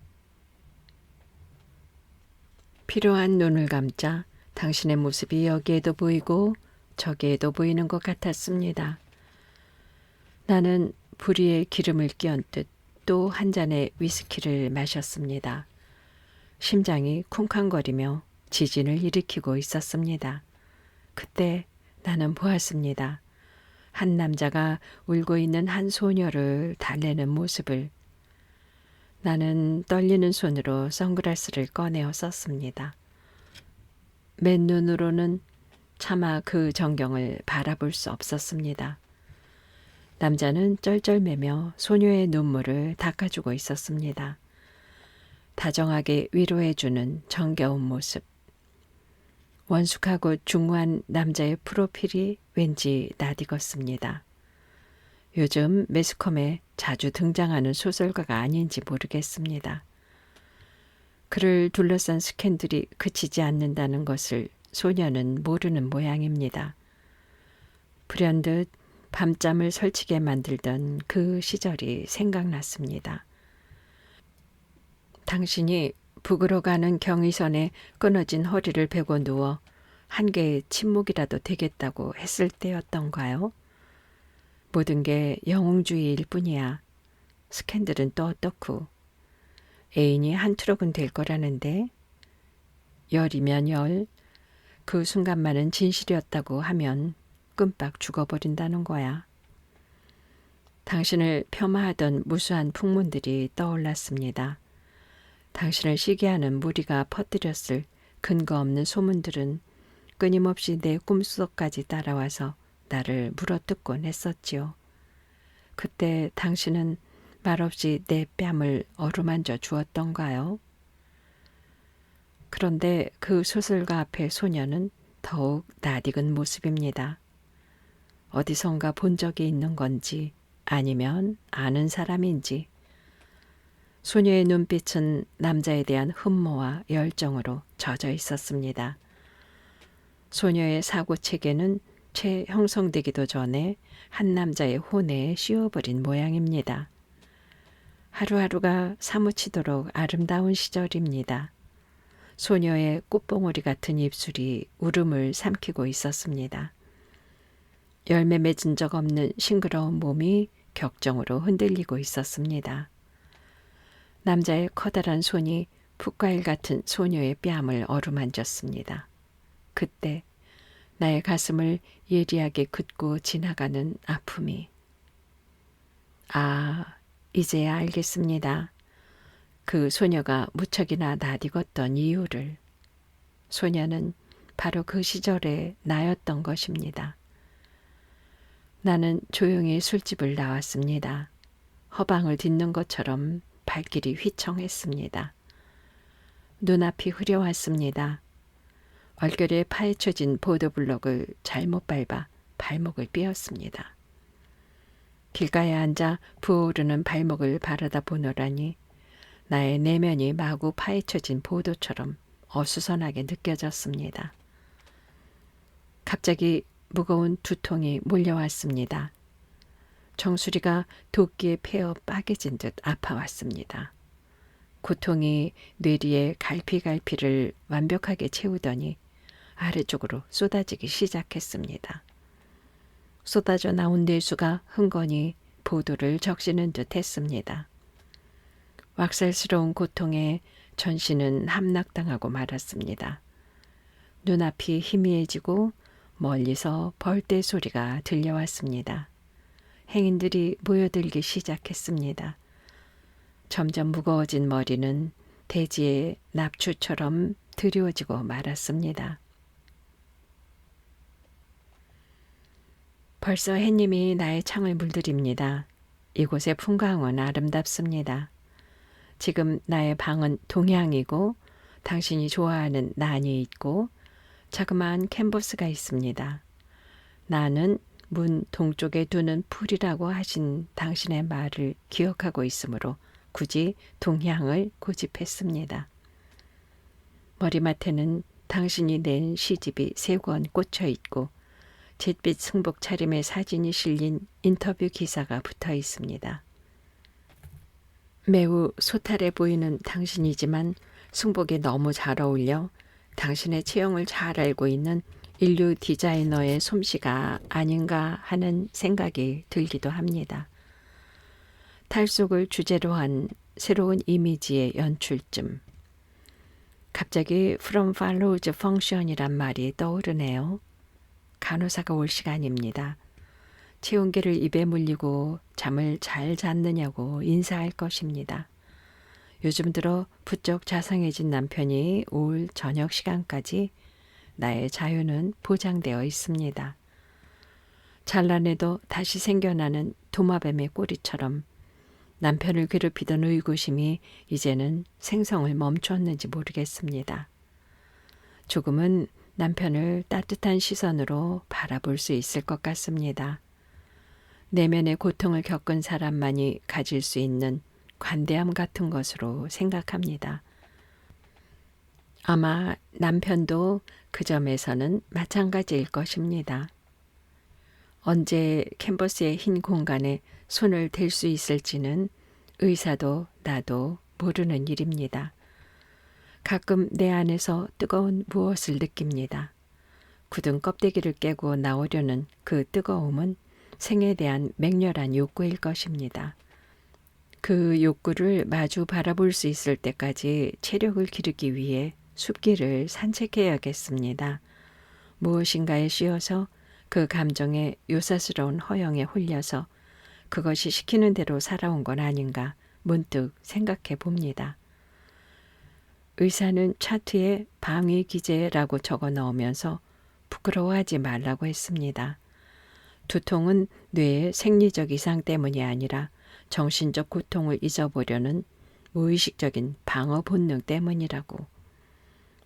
피로한 눈을 감자 당신의 모습이 여기에도 보이고 저기에도 보이는 것 같았습니다. 나는 불 위에 기름을 끼얹듯 또 한 잔의 위스키를 마셨습니다. 심장이 쿵쾅거리며 지진을 일으키고 있었습니다. 그때 나는 보았습니다. 한 남자가 울고 있는 한 소녀를 달래는 모습을. 나는 떨리는 손으로 선글라스를 꺼내어 썼습니다. 맨눈으로는 차마 그 전경을 바라볼 수 없었습니다. 남자는 쩔쩔매며 소녀의 눈물을 닦아주고 있었습니다. 다정하게 위로해주는 정겨운 모습. 원숙하고 중후한 남자의 프로필이 왠지 낯익었습니다. 요즘 매스컴에 자주 등장하는 소설가가 아닌지 모르겠습니다. 그를 둘러싼 스캔들이 그치지 않는다는 것을 소녀는 모르는 모양입니다. 불현듯 밤잠을 설치게 만들던 그 시절이 생각났습니다. 당신이 북으로 가는 경의선에 끊어진 허리를 베고 누워 한 개의 침묵이라도 되겠다고 했을 때였던가요? 모든 게 영웅주의일 뿐이야. 스캔들은 또 어떻고. 애인이 한 트럭은 될 거라는데. 열이면 열. 그 순간만은 진실이었다고 하면 끔박 죽어버린다는 거야. 당신을 폄하하던 무수한 풍문들이 떠올랐습니다. 당신을 시기하는 무리가 퍼뜨렸을 근거 없는 소문들은 끊임없이 내 꿈속까지 따라와서 나를 물어뜯곤 했었지요. 그때 당신은 말없이 내 뺨을 어루만져 주었던가요? 그런데 그 소설가 앞의 소녀는 더욱 낯익은 모습입니다. 어디선가 본 적이 있는 건지 아니면 아는 사람인지. 소녀의 눈빛은 남자에 대한 흠모와 열정으로 젖어 있었습니다. 소녀의 사고체계는 채 형성되기도 전에 한 남자의 혼에 씌워버린 모양입니다. 하루하루가 사무치도록 아름다운 시절입니다. 소녀의 꽃봉오리 같은 입술이 울음을 삼키고 있었습니다. 열매 맺은 적 없는 싱그러운 몸이 격정으로 흔들리고 있었습니다. 남자의 커다란 손이 풋과일 같은 소녀의 뺨을 어루만졌습니다. 그때 나의 가슴을 예리하게 긋고 지나가는 아픔이. 아, 이제야 알겠습니다. 그 소녀가 무척이나 낯익었던 이유를. 소녀는 바로 그 시절의 나였던 것입니다. 나는 조용히 술집을 나왔습니다. 허방을 딛는 것처럼 발길이 휘청했습니다. 눈앞이 흐려왔습니다. 얼결에 파헤쳐진 보도블록을 잘못 밟아 발목을 삐었습니다. 길가에 앉아 부어오르는 발목을 바라다 보노라니 나의 내면이 마구 파헤쳐진 보도처럼 어수선하게 느껴졌습니다. 갑자기 무거운 두통이 몰려왔습니다. 정수리가 도끼에 패어 빠개진 듯 아파왔습니다. 고통이 뇌리에 갈피갈피를 완벽하게 채우더니 아래쪽으로 쏟아지기 시작했습니다. 쏟아져 나온 내수가 흥건히 보도를 적시는 듯 했습니다. 왁살스러운 고통에 전신은 함락당하고 말았습니다. 눈앞이 희미해지고 멀리서 벌떼 소리가 들려왔습니다. 행인들이 모여들기 시작했습니다. 점점 무거워진 머리는 대지의 납추처럼 드리워지고 말았습니다. 벌써 햇님이 나의 창을 물들입니다. 이곳의 풍광은 아름답습니다. 지금 나의 방은 동향이고 당신이 좋아하는 난이 있고 자그마한 캔버스가 있습니다. 나는 문 동쪽에 두는 풀이라고 하신 당신의 말을 기억하고 있으므로 굳이 동향을 고집했습니다. 머리맡에는 당신이 낸 시집이 3권 꽂혀 있고 잿빛 승복 차림의 사진이 실린 인터뷰 기사가 붙어 있습니다. 매우 소탈해 보이는 당신이지만 승복이 너무 잘 어울려 당신의 체형을 잘 알고 있는 인류 디자이너의 솜씨가 아닌가 하는 생각이 들기도 합니다. 탈속을 주제로 한 새로운 이미지의 연출쯤. 갑자기 from follows function이란 말이 떠오르네요. 간호사가 올 시간입니다. 체온계를 입에 물리고 잠을 잘 잤느냐고 인사할 것입니다. 요즘 들어 부쩍 자상해진 남편이 올 저녁 시간까지 나의 자유는 보장되어 있습니다. 잘라내도 다시 생겨나는 도마뱀의 꼬리처럼 남편을 괴롭히던 의구심이 이제는 생성을 멈췄는지 모르겠습니다. 조금은 남편을 따뜻한 시선으로 바라볼 수 있을 것 같습니다. 내면의 고통을 겪은 사람만이 가질 수 있는 관대함 같은 것으로 생각합니다. 아마 남편도 그 점에서는 마찬가지일 것입니다. 언제 캔버스의 흰 공간에 손을 댈 수 있을지는 의사도 나도 모르는 일입니다. 가끔 내 안에서 뜨거운 무엇을 느낍니다. 굳은 껍데기를 깨고 나오려는 그 뜨거움은 생에 대한 맹렬한 욕구일 것입니다. 그 욕구를 마주 바라볼 수 있을 때까지 체력을 기르기 위해 숲길을 산책해야겠습니다. 무엇인가에 씌어서 그 감정의 요사스러운 허영에 홀려서 그것이 시키는 대로 살아온 건 아닌가 문득 생각해 봅니다. 의사는 차트에 방위 기제라고 적어 넣으면서 부끄러워하지 말라고 했습니다. 두통은 뇌의 생리적 이상 때문이 아니라 정신적 고통을 잊어보려는 무의식적인 방어 본능 때문이라고.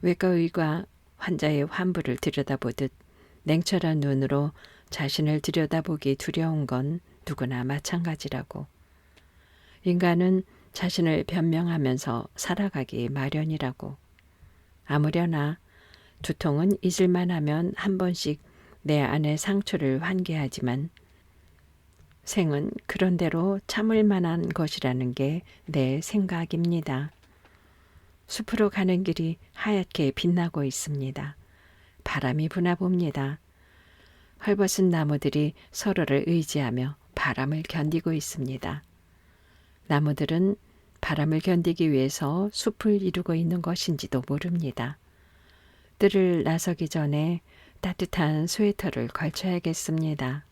외과의가 환자의 환부를 들여다보듯 냉철한 눈으로 자신을 들여다보기 두려운 건 누구나 마찬가지라고. 인간은 자신을 변명하면서 살아가기 마련이라고. 아무려나 두통은 잊을만 하면 한 번씩 내 안의 상처를 환기하지만 생은 그런대로 참을 만한 것이라는 게 내 생각입니다. 숲으로 가는 길이 하얗게 빛나고 있습니다. 바람이 부나 봅니다. 헐벗은 나무들이 서로를 의지하며 바람을 견디고 있습니다. 나무들은 바람을 견디기 위해서 숲을 이루고 있는 것인지도 모릅니다. 뜰을 나서기 전에 따뜻한 스웨터를 걸쳐야겠습니다.